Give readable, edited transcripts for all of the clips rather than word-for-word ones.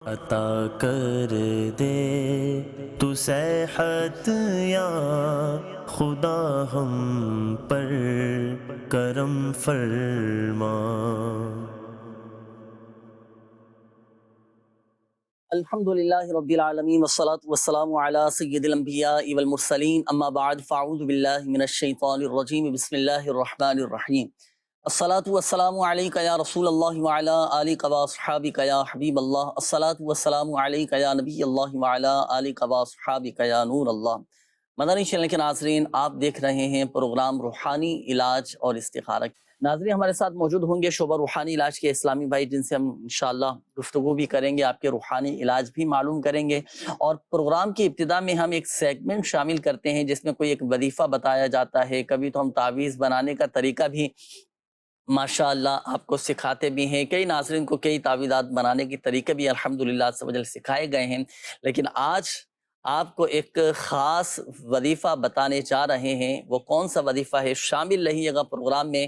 عطا کر دے تو صحت یا خدا ہم پر کرم فرما۔ الحمدللہ رب العالمین والصلاة والسلام علی سید الانبیاء والمرسلین، اما بعد فاعوذ باللہ من الشیطان الرجیم، بسم اللہ الرحمن الرحیم۔ الصلاة والسلام علیک یا رسول اللہ وعلی آلک واصحابک یا حبیب اللہ، الصلاة والسلام علیک یا نبی اللہ وعلی آلک واصحابک یا نور اللہ۔ مدنی چینل کے ناظرین، آپ دیکھ رہے ہیں پروگرام روحانی علاج اور استخارہ۔ ناظرین، ہمارے ساتھ موجود ہوں گے شعبہ روحانی علاج کے اسلامی بھائی، جن سے ہم انشاءاللہ گفتگو بھی کریں گے، آپ کے روحانی علاج بھی معلوم کریں گے۔ اور پروگرام کی ابتدا میں ہم ایک سیگمنٹ شامل کرتے ہیں جس میں کوئی ایک وظیفہ بتایا جاتا ہے، کبھی تو ہم تعویذ بنانے کا طریقہ بھی ماشاءاللہ آپ کو سکھاتے بھی ہیں، کئی ناظرین کو کئی تعویذات بنانے کی طریقے بھی الحمدللہ عز و جل سکھائے گئے ہیں، لیکن آج آپ کو ایک خاص وظیفہ بتانے جا رہے ہیں۔ وہ کون سا وظیفہ ہے؟ شامل رہیے گا پروگرام میں۔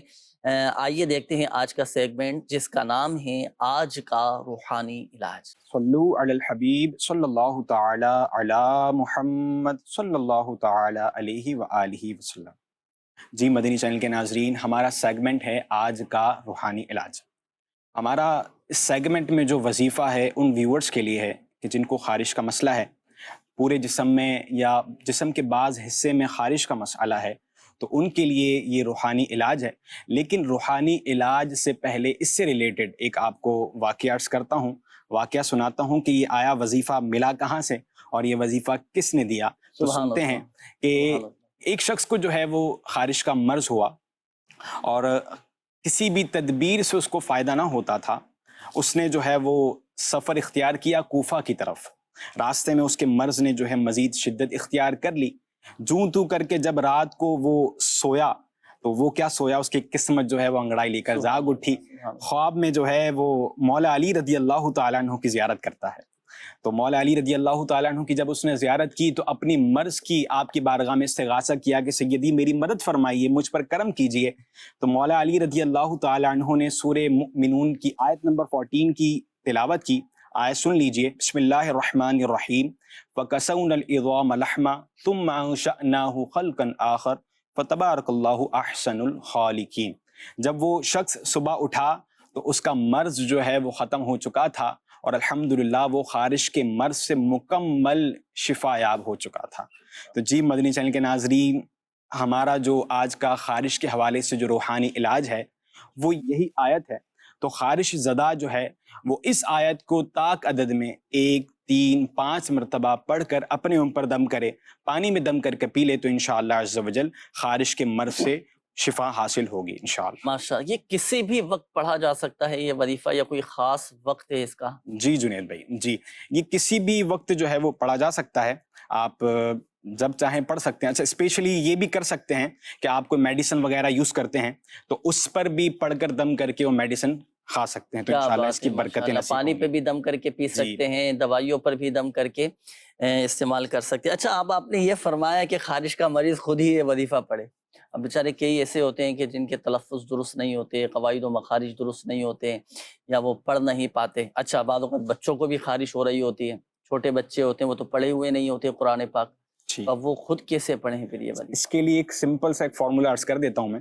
آئیے دیکھتے ہیں آج کا سیگمنٹ، جس کا نام ہے آج کا روحانی علاج۔ صلو علی الحبیب صلی اللہ تعالی علی محمد صلی اللہ تعالی علیہ وآلہ وسلم۔ جی مدنی چینل کے ناظرین، ہمارا سیگمنٹ ہے آج کا روحانی علاج۔ ہمارا اس سیگمنٹ میں جو وظیفہ ہے ان ویورز کے لیے ہے کہ جن کو خارش کا مسئلہ ہے، پورے جسم میں یا جسم کے بعض حصے میں خارش کا مسئلہ ہے، تو ان کے لیے یہ روحانی علاج ہے۔ لیکن روحانی علاج سے پہلے اس سے ریلیٹڈ ایک آپ کو واقعہ عرض کرتا ہوں، واقعہ سناتا ہوں کہ یہ آیا وظیفہ ملا کہاں سے اور یہ وظیفہ کس نے دیا۔ تو سبحان سنتے ہیں اللہ، کہ سبحان اللہ۔ ایک شخص کو جو ہے وہ خارش کا مرض ہوا اور کسی بھی تدبیر سے اس کو فائدہ نہ ہوتا تھا۔ اس نے جو ہے وہ سفر اختیار کیا کوفہ کی طرف۔ راستے میں اس کے مرض نے جو ہے مزید شدت اختیار کر لی۔ جوں تو کر کے جب رات کو وہ سویا تو وہ کیا سویا، اس کی قسمت جو ہے وہ انگڑائی لے کر جاگ اٹھی۔ خواب میں جو ہے وہ مولا علی رضی اللہ تعالیٰ عنہ کی زیارت کرتا ہے۔ تو مولا علی رضی اللہ تعالیٰ عنہ کی جب اس نے زیارت کی تو اپنی مرض کی آپ کی بارگاہ میں استغاثہ کیا کہ سیدی میری مدد فرمائیے، مجھ پر کرم کیجئے۔ تو مولا علی رضی اللہ تعالیٰ عنہ نے سورہ مؤمنون کی آیت نمبر 14 کی تلاوت کی۔ آیت سن لیجئے، بسم اللہ الرحمن الرحیم، فَكَسَوْنَا الْعِظَامَ لَحْمًا ثُمَّ أَنشَأْنَاهُ خَلْقًا آخَرَ فَتَبَارَكَ اللَّهُ أَحْسَنُ الْخَالِقِينَ۔ جب وہ شخص صبح اٹھا تو اس کا مرض جو ہے وہ ختم ہو چکا تھا اور الحمدللہ وہ خارش کے مرض سے مکمل شفا یاب ہو چکا تھا۔ تو جی مدنی چینل کے ناظرین، ہمارا جو آج کا خارش کے حوالے سے جو روحانی علاج ہے وہ یہی آیت ہے۔ تو خارش زدہ جو ہے وہ اس آیت کو طاق عدد میں 1، 3، 5 مرتبہ پڑھ کر اپنے اوپر دم کرے، پانی میں دم کر کے پی لے تو انشاءاللہ عز و جل خارش کے مرض سے شفا حاصل ہوگی انشاءاللہ۔ ماشاء، یہ کسی بھی وقت پڑھا جا سکتا ہے یہ وظیفہ، یا کوئی خاص وقت ہے اس کا؟ جی جنید بھائی، جی یہ کسی بھی وقت جو ہے وہ پڑھا جا سکتا ہے، آپ جب چاہیں پڑھ سکتے ہیں۔ اچھا، اسپیشلی یہ بھی کر سکتے ہیں کہ آپ کوئی میڈیسن وغیرہ یوز کرتے ہیں تو اس پر بھی پڑھ کر دم کر کے وہ میڈیسن کھا سکتے ہیں، تو کیا انشاءاللہ اس بات ہے، کی برکتیں نصیب پانی ہوں پہ گی۔ بھی دم کر کے پی سکتے ہیں، دوائیوں پر بھی دم کر کے استعمال کر سکتے ہیں۔ اچھا، اب آپ نے یہ فرمایا کہ خارش کا مریض خود ہی یہ وظیفہ پڑھے۔ اب بیچارے کئی ایسے ہوتے ہیں کہ جن کے تلفظ درست نہیں ہوتے، قواعد و مخارج درست نہیں ہوتے، یا وہ پڑھ نہیں پاتے۔ اچھا، بعض اوقات بچوں کو بھی خارش ہو رہی ہوتی ہے، چھوٹے بچے ہوتے ہیں، وہ تو پڑھے ہوئے نہیں ہوتے قرآن پاک، اب وہ خود کیسے پڑھیں پھر یہ وظیفہ؟ اس کے لیے ایک سمپل سا ایک فارمولا عرض کر دیتا ہوں میں،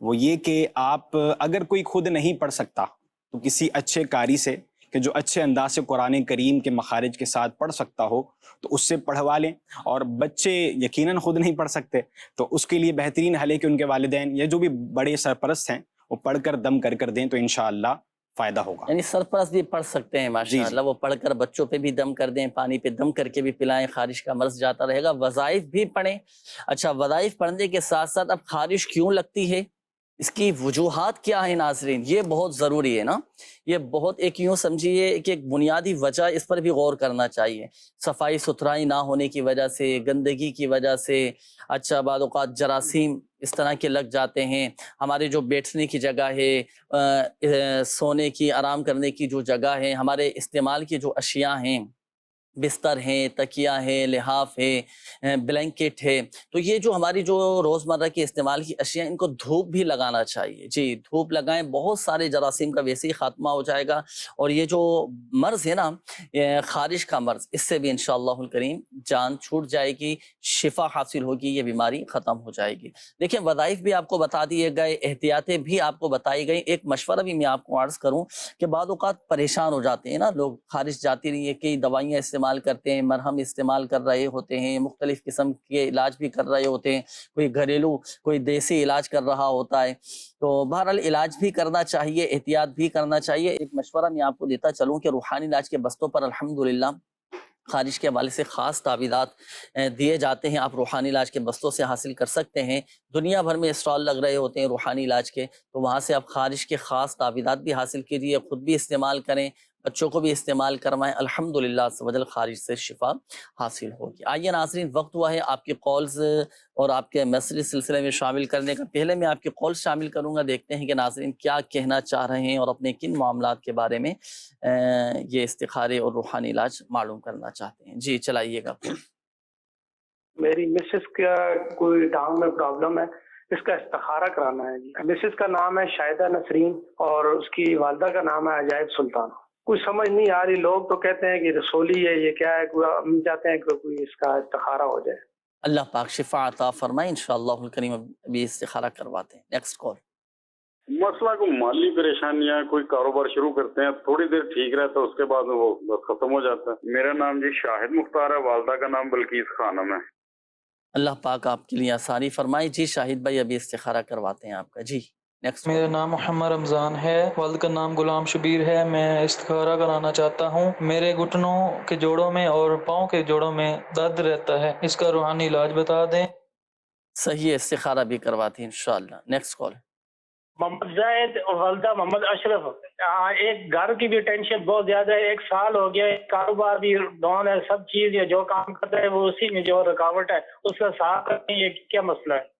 وہ یہ کہ آپ اگر کوئی خود نہیں پڑھ سکتا تو کسی اچھے قاری سے کہ جو اچھے انداز سے قرآن کریم کے مخارج کے ساتھ پڑھ سکتا ہو تو اس سے پڑھوا لیں۔ اور بچے یقیناً خود نہیں پڑھ سکتے تو اس کے لیے بہترین حل ہے کہ ان کے والدین یا جو بھی بڑے سرپرست ہیں وہ پڑھ کر دم کر دیں تو انشاءاللہ فائدہ ہوگا۔ یعنی سرپرست بھی پڑھ سکتے ہیں ماشاءاللہ، وہ پڑھ کر بچوں پہ بھی دم کر دیں، پانی پہ دم کر کے بھی پلائیں، خارش کا مرض جاتا رہے گا۔ وظائف بھی پڑھیں۔ اچھا، وظائف پڑھنے کے ساتھ ساتھ اب خارش کیوں لگتی ہے، اس کی وجوہات کیا ہیں ناظرین، یہ بہت ضروری ہے نا۔ یہ بہت ایک یوں سمجھیے کہ ایک بنیادی وجہ، اس پر بھی غور کرنا چاہیے۔ صفائی ستھرائی نہ ہونے کی وجہ سے، گندگی کی وجہ سے، اچھا بعض اوقات جراثیم اس طرح کے لگ جاتے ہیں۔ ہمارے جو بیٹھنے کی جگہ ہے، سونے کی، آرام کرنے کی جو جگہ ہے، ہمارے استعمال کی جو اشیاء ہیں بستر ہیں، تکیہ ہے، لحاف ہے، بلینکٹ ہے، تو یہ جو ہماری جو روزمرہ کی استعمال کی اشیاء، ان کو دھوپ بھی لگانا چاہیے. جی دھوپ لگائیں، بہت سارے جراثیم کا ویسے ہی خاتمہ ہو جائے گا. اور یہ جو مرض ہے نا، خارش کا مرض، اس سے بھی انشاءاللہ الکریم جان چھوٹ جائے گی، شفا حاصل ہوگی، یہ بیماری ختم ہو جائے گی. دیکھیں وظائف بھی آپ کو بتا دیے گئے، احتیاطیں بھی آپ کو بتائی گئی. ایک مشورہ بھی میں آپ کو عرض کروں کہ بعض اوقات پریشان ہو جاتے ہیں نا لوگ، خارش جاتی نہیں ہے، کئی دوائیاں استعمال کرتے ہیں، مرہم استعمال کر رہے ہوتے ہیں، مختلف قسم کے علاج بھی کر رہے ہوتے ہیں، کوئی گھریلو کوئی دیسی علاج کر رہا ہوتا ہے. تو بہرحال علاج بھی کرنا چاہیے، احتیاط بھی کرنا چاہیے. ایک مشورہ میں آپ کو دیتا چلوں کہ روحانی علاج کے بستوں پر الحمدللہ خارج کے حوالے سے خاص تعویذات دیے جاتے ہیں، آپ روحانی علاج کے بستوں سے حاصل کر سکتے ہیں. دنیا بھر میں اسٹال لگ رہے ہوتے ہیں روحانی علاج کے، تو وہاں سے آپ خارج کے خاص تعویذات بھی حاصل کیجیے، خود بھی استعمال کریں، بچوں کو بھی استعمال کروائیں. الحمدللہ عز و جل خارج سے شفا حاصل ہوگی. آئیے ناظرین، وقت ہوا ہے آپ کی کالز اور آپ کے میسج سلسلے میں شامل کرنے کا. پہلے میں آپ کی کال شامل کروں گا، دیکھتے ہیں کہ ناظرین کیا کہنا چاہ رہے ہیں اور اپنے کن معاملات کے بارے میں یہ استخارے اور روحانی علاج معلوم کرنا چاہتے ہیں. جی چلائیے گا. میری مسز کا کوئی ٹانگ میں پرابلم ہے، اس کا استخارہ کرانا ہے. جی مسز کا نام ہے شاہدہ نسرین اور اس کی والدہ کا نام ہے عجائب سلطان. کوئی سمجھ نہیں آ رہی، لوگ تو کہتے ہیں کہ رسولی ہے، یہ کیا ہے، ہم چاہتے ہیں کہ کوئی اس کا استخارہ ہو جائے. اللہ پاک شفا عطا فرمائے انشاءاللہ الکریم. ابھی استخارہ کرواتے ہیں. Next call. مسئلہ کو مالی پریشانیاں، کوئی کاروبار شروع کرتے ہیں تھوڑی دیر ٹھیک رہتا ہے، اس کے بعد وہ بس ختم ہو جاتا ہے. میرا نام جی شاہد مختار ہے، والدہ کا نام بلقیس خانم ہے. اللہ پاک آپ کے لیے آسانی فرمائے. جی شاہد بھائی ابھی استخارہ کرواتے ہیں آپ کا. جی نیکسٹ. میرا نام محمد رمضان ہے، والد کا نام غلام شبیر ہے. میں استخارہ کرانا چاہتا ہوں. میرے گھٹنوں کے جوڑوں میں اور پاؤں کے جوڑوں میں درد رہتا ہے، اس کا روحانی علاج بتا دیں. صحیح استخارہ بھی کرواتے ہیں انشاءاللہ. Next call. محمد زاہد اور والدہ محمد اشرف. ایک گھر کی بھی ٹینشن بہت زیادہ ہے، 1 سال ہو گیا، کاروبار بھی ڈاؤن ہے، سب چیز یہ جو کام کرتا ہے وہ اسی میں جو رکاوٹ ہے، اس کا ساتھ کرتے ہیں. یہ کیا مسئلہ ہے؟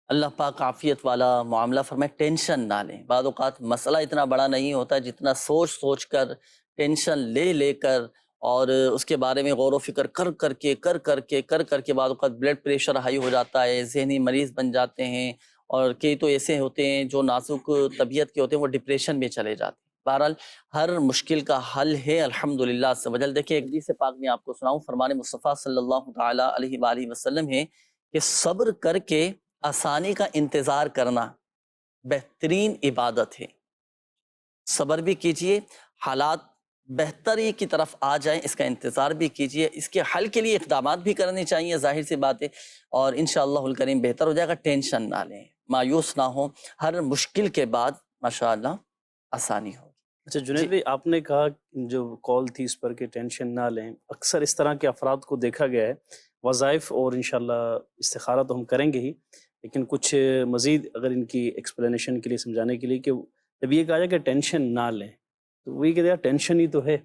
اللہ پاک عافیت والا معاملہ فرمائے. ٹینشن نہ لیں. بعض اوقات مسئلہ اتنا بڑا نہیں ہوتا جتنا سوچ کر، ٹینشن لے کر اور اس کے بارے میں غور و فکر کر کے بعض اوقات بلڈ پریشر ہائی ہو جاتا ہے، ذہنی مریض بن جاتے ہیں. اور کئی تو ایسے ہوتے ہیں جو نازک طبیعت کے ہوتے ہیں، وہ ڈپریشن میں چلے جاتے ہیں. بہرحال ہر مشکل کا حل ہے الحمدللہ عز و جل. دیکھیں ایک حدیث پاک میں آپ کو سناؤں، فرمان مصطفیٰ صلی اللہ تعالی علیہ وآلہ وسلم ہے کہ صبر کر کے آسانی کا انتظار کرنا بہترین عبادت ہے. صبر بھی کیجئے، حالات بہتری کی طرف آ جائیں، اس کا انتظار بھی کیجئے، اس کے حل کے لیے اقدامات بھی کرنے چاہیے، ظاہر سی بات ہے، اور انشاءاللہ الکریم بہتر ہو جائے گا. ٹینشن نہ لیں، مایوس نہ ہوں، ہر مشکل کے بعد ماشاءاللہ آسانی ہوگی. اچھا جنید بھائی، آپ نے کہا جو کال تھی اس پر کہ ٹینشن نہ لیں، اکثر اس طرح کے افراد کو دیکھا گیا ہے. وظائف اور انشاءاللہ استخارہ تو ہم کریں گے ہی، لیکن کچھ مزید اگر ان کی ایکسپلینیشن کے لیے، سمجھانے کے لیے، کہ جب یہ کہا جائے کہ ٹینشن نہ لیں تو وہی کہتے ہیں ٹینشن ہی تو ہے،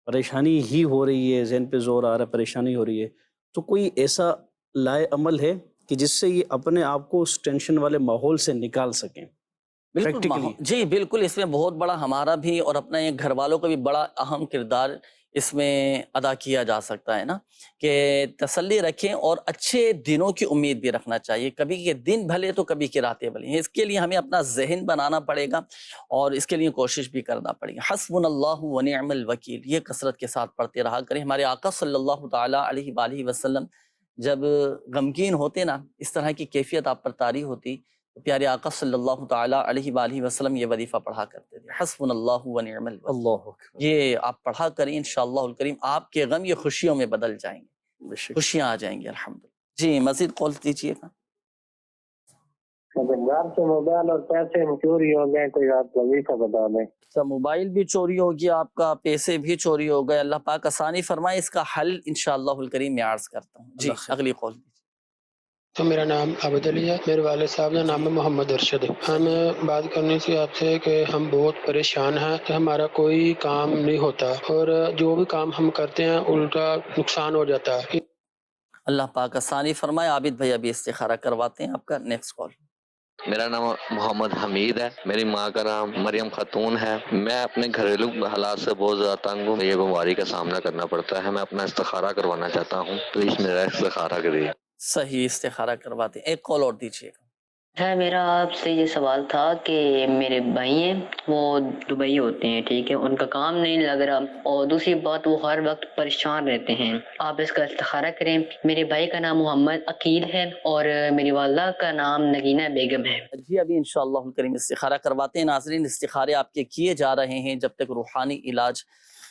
پریشانی ہی ہو رہی ہے، ذہن پہ زور آ رہا ہے، پریشانی ہو رہی ہے. تو کوئی ایسا لائے عمل ہے کہ جس سے یہ اپنے آپ کو اس ٹینشن والے ماحول سے نکال سکیں؟ بالکل جی بالکل. اس میں بہت بڑا ہمارا بھی اور اپنا ایک گھر والوں کا بھی بڑا اہم کردار اس میں ادا کیا جا سکتا ہے نا، کہ تسلی رکھیں اور اچھے دنوں کی امید بھی رکھنا چاہیے. کبھی کے دن بھلے تو کبھی کی راتیں بھلی. اس کے لیے ہمیں اپنا ذہن بنانا پڑے گا اور اس کے لیے کوشش بھی کرنا پڑے گی. حسبنا اللہ و نعم الوکیل، یہ کثرت کے ساتھ پڑھتے رہا کریں. ہمارے آقا صلی اللہ تعالی علیہ وآلہ وسلم جب غمگین ہوتے نا، اس طرح کی کیفیت آپ پر طاری ہوتی، پیارے آقا صلی اللہ تعالی علیہ وآلہ وسلم یہ وظیفہ پڑھا کرتے تھے، حسبنا اللہ و نعم الوکیل. اللہ اکبر. یہ آپ پڑھا کریں، انشاءاللہ الکریم آپ کے غم یہ خوشیوں میں بدل جائیں گے، خوشیاں آ جائیں گی الحمدللہ. جی مزید کال دیجیے گا. گھر سے موبائل اور پیسے چوری ہو گئے، کوئی آپ وظیفہ بتا دیں. موبائل بھی چوری ہو گیا آپ کا، پیسے بھی چوری ہو گئے، اللہ پاک آسانی فرمائے. اس کا حل انشاءاللہ الکریم میں عرض کرتا ہوں. جی اگلی کال. تو میرا نام عبد علی ہے، میرے والد صاحب کا نام ہے محمد ارشد. ہمیں بات کرنی تھی آپ سے کہ ہم بہت پریشان ہیں کہ ہمارا کوئی کام نہیں ہوتا اور جو بھی کام ہم کرتے ہیں ان کا نقصان ہو جاتا ہے. اللہ پاک آسانی فرمائے. عابد بھائی ابھی استخارہ کرواتے ہیں آپ کا. Next call. میرا نام محمد حمید ہے، میری ماں کا نام مریم خاتون ہے۔ میں اپنے گھریلو حالات سے بہت زیادہ تنگ ہوں، یہ بیماری کا سامنا کرنا پڑتا ہے۔ میں اپنا استخارہ کروانا چاہتا ہوں، پلیز میرا استخارہ کریے۔ صحیح، استخارہ کرواتے ہیں۔ ایک کال اور دیجیے گا۔ ہے میرا آپ سے یہ سوال تھا کہ میرے بھائی ہیں وہ دبئی ہوتے ہیں، ٹھیک ہے، ان کا کام نہیں لگ رہا، اور دوسری بات وہ ہر وقت پریشان رہتے ہیں۔ آپ اس کا استخارہ کریں۔ میرے بھائی کا نام محمد عقیل ہے اور میری والدہ کا نام نگینہ بیگم ہے۔ جی ابھی انشاءاللہ الکریم استخارہ کرواتے ہیں۔ ناظرین، استخارے آپ کے کیے جا رہے ہیں جب تک روحانی علاج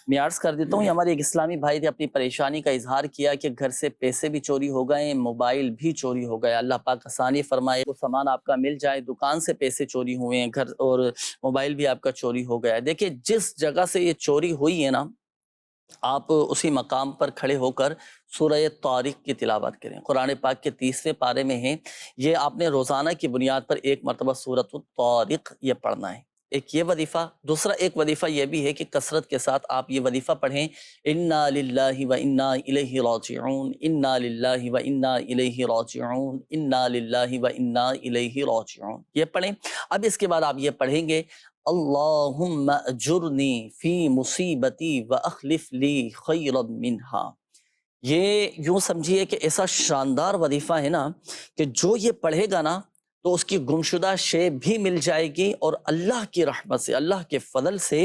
میں عرض کر دیتا ہوں۔ یہ ہمارے ایک اسلامی بھائی تھے، اپنی پریشانی کا اظہار کیا کہ گھر سے پیسے بھی چوری ہو گئے، موبائل بھی چوری ہو گیا۔ اللہ پاک آسانی فرمائے، وہ سامان آپ کا مل جائے۔ دکان سے پیسے چوری ہوئے ہیں، گھر اور موبائل بھی آپ کا چوری ہو گیا ہے۔ دیکھیں، جس جگہ سے یہ چوری ہوئی ہے نا، آپ اسی مقام پر کھڑے ہو کر سورہ طارق کی تلاوت کریں۔ قرآن پاک کے 30ویں پارے میں ہے، یہ آپ نے روزانہ کی بنیاد پر ایک مرتبہ سورۃ الطارق یہ پڑھنا ہے۔ ایک یہ وظیفہ، دوسرا ایک وظیفہ یہ بھی ہے کہ کثرت کے ساتھ آپ یہ وظیفہ پڑھیں، انا للہ و انا الیہ راجعون، انا للہ و انا الیہ راجعون، انا للہ و انا الیہ راجعون، یہ پڑھیں۔ اب اس کے بعد آپ یہ پڑھیں گے، اللہم اجرنی فی مصیبتی واخلف لی خیرا منہا۔ یہ یوں سمجھیے کہ ایسا شاندار وظیفہ ہے نا کہ جو یہ پڑھے گا نا تو اس کی گمشدہ شے بھی مل جائے گی، اور اللہ کی رحمت سے، اللہ کے فضل سے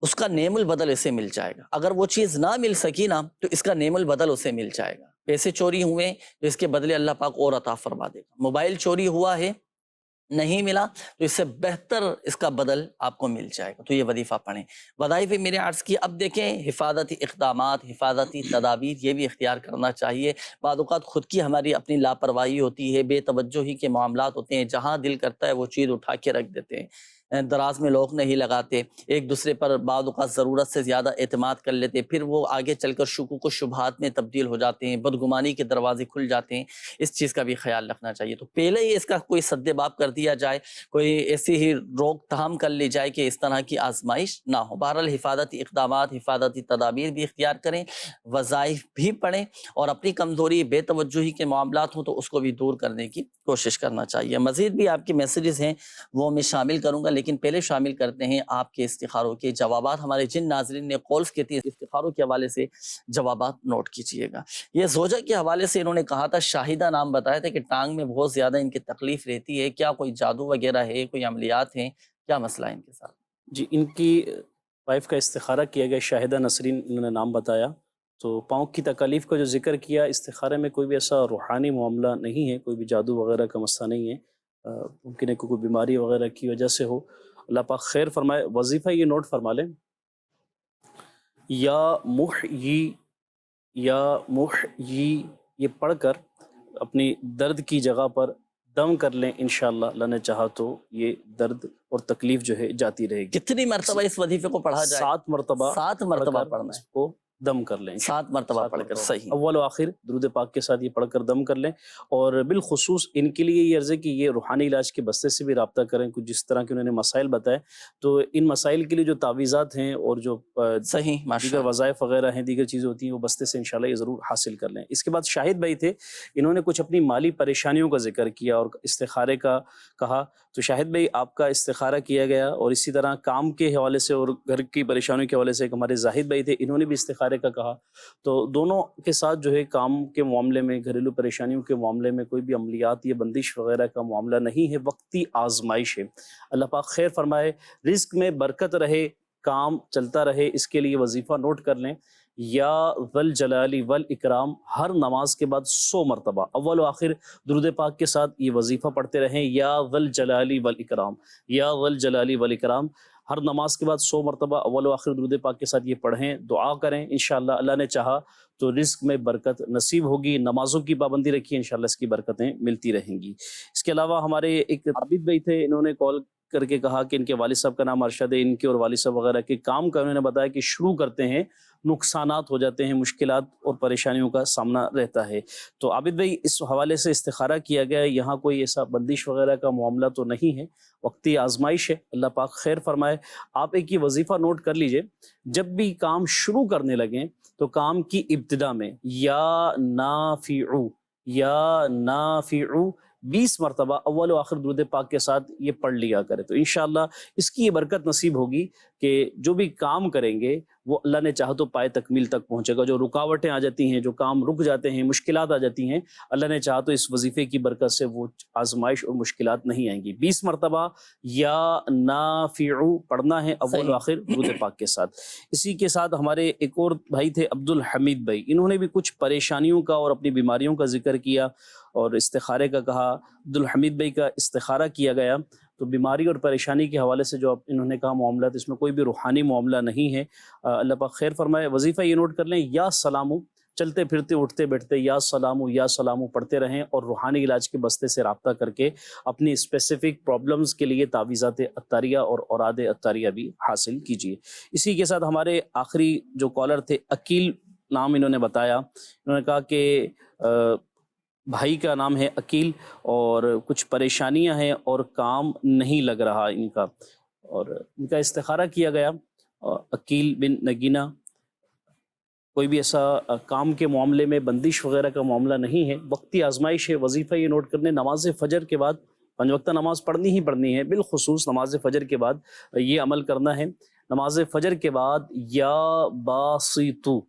اس کا نعم البدل اسے مل جائے گا۔ اگر وہ چیز نہ مل سکی نا تو اس کا نعم البدل اسے مل جائے گا۔ پیسے چوری ہوئے تو اس کے بدلے اللہ پاک اور عطا فرما دے گا۔ موبائل چوری ہوا ہے، نہیں ملا تو اس سے بہتر اس کا بدل آپ کو مل جائے گا۔ تو یہ وظیفہ پڑھیں۔ وظائف میں نے عرض کیا، اب دیکھیں حفاظتی اقدامات، حفاظتی تدابیر یہ بھی اختیار کرنا چاہیے۔ بعض اوقات خود کی ہماری اپنی لاپرواہی ہوتی ہے، بے توجہی کے معاملات ہوتے ہیں، جہاں دل کرتا ہے وہ چیز اٹھا کے رکھ دیتے ہیں، دراز میں لوگ نہیں لگاتے، ایک دوسرے پر بعض اوقات ضرورت سے زیادہ اعتماد کر لیتے، پھر وہ آگے چل کر شکوک و شبہات میں تبدیل ہو جاتے ہیں، بدگمانی کے دروازے کھل جاتے ہیں۔ اس چیز کا بھی خیال رکھنا چاہیے۔ تو پہلے ہی اس کا کوئی سد باب کر دیا جائے، کوئی ایسی ہی روک تھام کر لی جائے کہ اس طرح کی آزمائش نہ ہو۔ بہرحال حفاظتی اقدامات، حفاظتی تدابیر بھی اختیار کریں، وظائف بھی پڑھیں، اور اپنی کمزوری، بے توجہی کے معاملات ہوں تو اس کو بھی دور کرنے کی کوشش کرنا چاہیے۔ مزید بھی آپ کے میسیجز ہیں وہ میں شامل کروں گا، لیکن پہلے شامل کرتے ہیں آپ کے استخاروں کے جوابات۔ ہمارے جن ناظرین نے کالز کی تھی، استخاروں کے حوالے سے جوابات نوٹ کیجئے گا۔ یہ زوجہ کے حوالے سے انہوں نے کہا تھا، شاہدہ نام بتایا تھا کہ ٹانگ میں بہت زیادہ ان کی تکلیف رہتی ہے، کیا کوئی جادو وغیرہ ہے، کوئی عملیات ہیں، کیا مسئلہ ہے ان کے ساتھ؟ جی، ان کی وائف کا استخارہ کیا گیا، شاہدہ نسرین انہوں نے نام بتایا۔ تو پاؤں کی تکالیف کا جو ذکر کیا، استخارے میں کوئی بھی ایسا روحانی معاملہ نہیں ہے، کوئی بھی جادو وغیرہ کا مسئلہ نہیں ہے، ممکن ہے کوئی بیماری وغیرہ کی وجہ سے ہو، اللہ پاک خیر فرمائے۔ وظیفہ یہ نوٹ فرما لیں، یا محیی، یا محیی، یہ پڑھ کر اپنی درد کی جگہ پر دم کر لیں، انشاءاللہ اللہ نے چاہا تو یہ درد اور تکلیف جو ہے جاتی رہے گی۔ کتنی مرتبہ اس وظیفے کو پڑھا جائے؟ 7 مرتبہ 7 مرتبہ پڑھنا ہے، اس کو دم کر لیں، 7 مرتبہ پڑھ کر۔ صحیح، اول و آخر درود پاک کے ساتھ یہ پڑھ کر دم کر لیں۔ اور بالخصوص ان کے لیے یہ عرض ہے کہ یہ روحانی علاج کے بستے سے بھی رابطہ کریں، کچھ جس طرح کے انہوں نے مسائل بتائے، تو ان مسائل کے لیے جو تعویذات ہیں اور جو صحیح، دیگر وظائف وغیرہ ہیں، دیگر چیزیں ہوتی ہیں، وہ بستے سے انشاءاللہ یہ ضرور حاصل کر لیں۔ اس کے بعد شاہد بھائی تھے، انہوں نے کچھ اپنی مالی پریشانیوں کا ذکر کیا اور استخارے کا کہا۔ تو شاہد بھائی، آپ کا استخارہ کیا گیا، اور اسی طرح کام کے حوالے سے اور گھر کی پریشانیوں کے حوالے سے ایک ہمارے زاہد بھائی تھے، انہوں نے بھی استخارے کا کہا۔ تو دونوں کے ساتھ جو ہے کام کے معاملے میں، گھریلو پریشانیوں کے معاملے میں کوئی بھی عملیات یا بندش وغیرہ کا معاملہ نہیں ہے، وقتی آزمائش ہے۔ اللہ پاک خیر فرمائے، رزق میں برکت رہے، کام چلتا رہے، اس کے لیے وظیفہ نوٹ کر لیں، یا ذل جلالی والاکرام، ہر نماز کے بعد 100 مرتبہ اول و آخر درود پاک کے ساتھ یہ وظیفہ پڑھتے رہیں، یا ذل جلالی والاکرام، یا ذل جلالی والاکرام، ہر نماز کے بعد 100 مرتبہ اول و آخر درود پاک کے ساتھ یہ پڑھیں، دعا کریں، انشاءاللہ اللہ نے چاہا تو رزق میں برکت نصیب ہوگی۔ نمازوں کی پابندی رکھیے، انشاءاللہ اس کی برکتیں ملتی رہیں گی۔ اس کے علاوہ ہمارے ایک عابد بھائی تھے، انہوں نے کال کر کے کہا کہ ان کے والد صاحب کا نام ارشد ہے، ان کے اور والد صاحب وغیرہ کے کام کا انہوں نے بتایا کہ شروع کرتے ہیں نقصانات ہو جاتے ہیں، مشکلات اور پریشانیوں کا سامنا رہتا ہے۔ تو عابد بھائی، اس حوالے سے استخارہ کیا گیا ہے، یہاں کوئی ایسا بندش وغیرہ کا معاملہ تو نہیں ہے، وقتی آزمائش ہے، اللہ پاک خیر فرمائے۔ آپ ایک یہ وظیفہ نوٹ کر لیجئے، جب بھی کام شروع کرنے لگیں تو کام کی ابتدا میں یا نافعو، یا نافعو 20 مرتبہ اول و آخر درود پاک کے ساتھ یہ پڑھ لیا کرے، تو انشاءاللہ اس کی یہ برکت نصیب ہوگی کہ جو بھی کام کریں گے وہ اللہ نے چاہا تو پائے تکمیل تک پہنچے گا۔ جو رکاوٹیں آ جاتی ہیں، جو کام رک جاتے ہیں، مشکلات آ جاتی ہیں، اللہ نے چاہا تو اس وظیفے کی برکت سے وہ آزمائش اور مشکلات نہیں آئیں گی۔ 20 مرتبہ یا نافع پڑھنا ہے اول و آخر درود پاک کے ساتھ۔ اسی کے ساتھ ہمارے ایک اور بھائی تھے عبد الحمید بھائی، انہوں نے بھی کچھ پریشانیوں کا اور اپنی بیماریوں کا ذکر کیا اور استخارے کا کہا۔ عبد الحمید بھائی کا استخارہ کیا گیا تو بیماری اور پریشانی کے حوالے سے جو انہوں نے کہا معاملات، اس میں کوئی بھی روحانی معاملہ نہیں ہے، اللہ پاک خیر فرمائے۔ وظیفہ یہ نوٹ کر لیں، یا سلامو، چلتے پھرتے اٹھتے بیٹھتے یا سلامو پڑھتے رہیں اور روحانی علاج کے بستے سے رابطہ کر کے اپنی اسپیسیفک پرابلمز کے لیے تعویذات عطاریہ اور اوراد عطاریہ بھی حاصل کیجیے۔ اسی کے ساتھ ہمارے آخری جو کالر تھے عقیل نام انہوں نے بتایا، انہوں نے کہا کہ بھائی کا نام ہے عقیل اور کچھ پریشانیاں ہیں اور کام نہیں لگ رہا ان کا، اور ان کا استخارہ کیا گیا۔ عقیل بن نگینہ، کوئی بھی ایسا کام کے معاملے میں بندش وغیرہ کا معاملہ نہیں ہے، وقتی آزمائش ہے۔ وظیفہ یہ نوٹ کرنے، نماز فجر کے بعد 5 وقتہ نماز پڑھنی ہی پڑھنی ہے، بالخصوص نماز فجر کے بعد یہ عمل کرنا ہے۔ نماز فجر کے بعد یا باسطو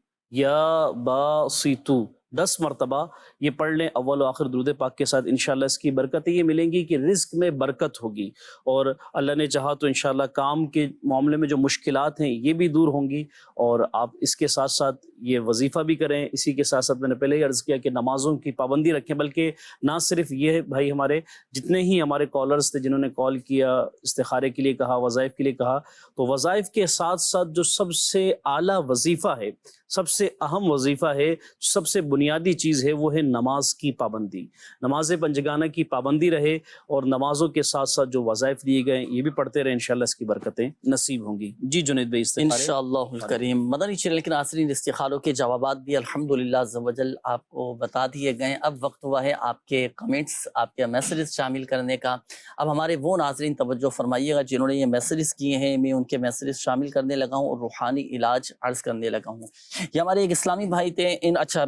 10 مرتبہ یہ پڑھ لیں اول و آخر درود پاک کے ساتھ، انشاءاللہ اس کی برکتیں یہ ملیں گی کہ رزق میں برکت ہوگی، اور اللہ نے چاہا تو انشاءاللہ کام کے معاملے میں جو مشکلات ہیں یہ بھی دور ہوں گی، اور آپ اس کے ساتھ ساتھ یہ وظیفہ بھی کریں۔ اسی کے ساتھ ساتھ میں نے پہلے ہی عرض کیا کہ نمازوں کی پابندی رکھیں، بلکہ نہ صرف یہ بھائی، ہمارے جتنے ہی ہمارے کالرز تھے جنہوں نے کال کیا، استخارے کے لیے کہا، وظائف کے لیے کہا، تو وظائف کے ساتھ ساتھ جو سب سے اعلیٰ وظیفہ ہے، سب سے اہم وظیفہ ہے، سب سے بنیادی چیز ہے، وہ ہے نماز کی پابندی۔ نماز پنجگانہ کی پابندی رہے، اور نمازوں کے ساتھ ساتھ جو وظائف دیے گئے یہ بھی پڑھتے رہے، انشاءاللہ اس کی برکتیں نصیب ہوں گی۔ جی جنید بھائی، انشاءاللہ الکریم مدنی چینل کے ناظرین، استخاروں کے جوابات بھی الحمدللہ عز و جل آپ کو بتا دیے گئے۔ اب وقت ہوا ہے آپ کے کمنٹس، آپ کے میسیجز شامل کرنے کا۔ اب ہمارے وہ ناظرین توجہ فرمائیے گا جنہوں نے یہ میسیجز کیے ہیں، میں ان کے میسیجز شامل کرنے لگا ہوں اور روحانی علاج عرض کرنے لگا ہوں۔ یہ ہمارے ایک اسلامی بھائی تھے،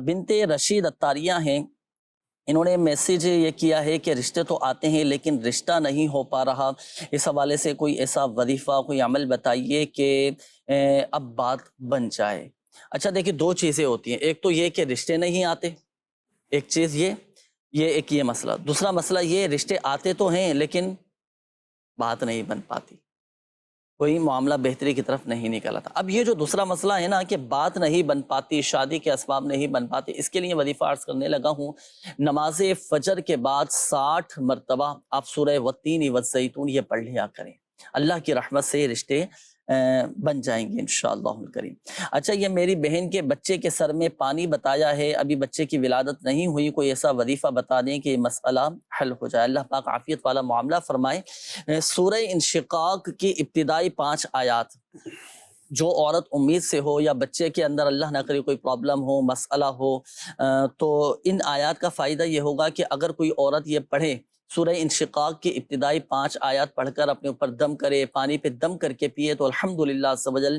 بنت رشید عطاریہ ہیں، انہوں نے میسیج یہ کیا ہے کہ رشتے تو آتے ہیں لیکن رشتہ نہیں ہو پا رہا، اس حوالے سے کوئی ایسا وظیفہ، کوئی عمل بتائیے کہ اب بات بن جائے۔ اچھا دیکھیں، 2 چیزیں ہوتی ہیں، ایک تو یہ کہ رشتے نہیں آتے، ایک چیز ایک یہ مسئلہ۔ دوسرا مسئلہ یہ، رشتے آتے تو ہیں لیکن بات نہیں بن پاتی، کوئی معاملہ بہتری کی طرف نہیں نکلا تھا۔ اب یہ جو دوسرا مسئلہ ہے نا کہ بات نہیں بن پاتی، شادی کے اسباب نہیں بن پاتے، اس کے لیے وظیفہ عرض کرنے لگا ہوں۔ نماز فجر کے بعد 60 مرتبہ آپ سورہ والتین والزیتون یہ پڑھ لیا کریں، اللہ کی رحمت سے رشتے بن جائیں گے انشاءاللہ الکریم۔ اچھا، یہ میری بہن کے بچے کے سر میں پانی بتایا ہے، ابھی بچے کی ولادت نہیں ہوئی، کوئی ایسا وظیفہ بتا دیں کہ یہ مسئلہ حل ہو جائے، اللہ پاک عافیت والا معاملہ فرمائے۔ سورہ انشقاق کی ابتدائی 5 آیات، جو عورت امید سے ہو یا بچے کے اندر اللہ نہ کرے کوئی پرابلم ہو، مسئلہ ہو، تو ان آیات کا فائدہ یہ ہوگا کہ اگر کوئی عورت یہ پڑھے، سورہ انشقاق کی ابتدائی 5 آیات پڑھ کر اپنے اوپر دم کرے، پانی پہ دم کر کے پیے، تو الحمدللہ عز و جل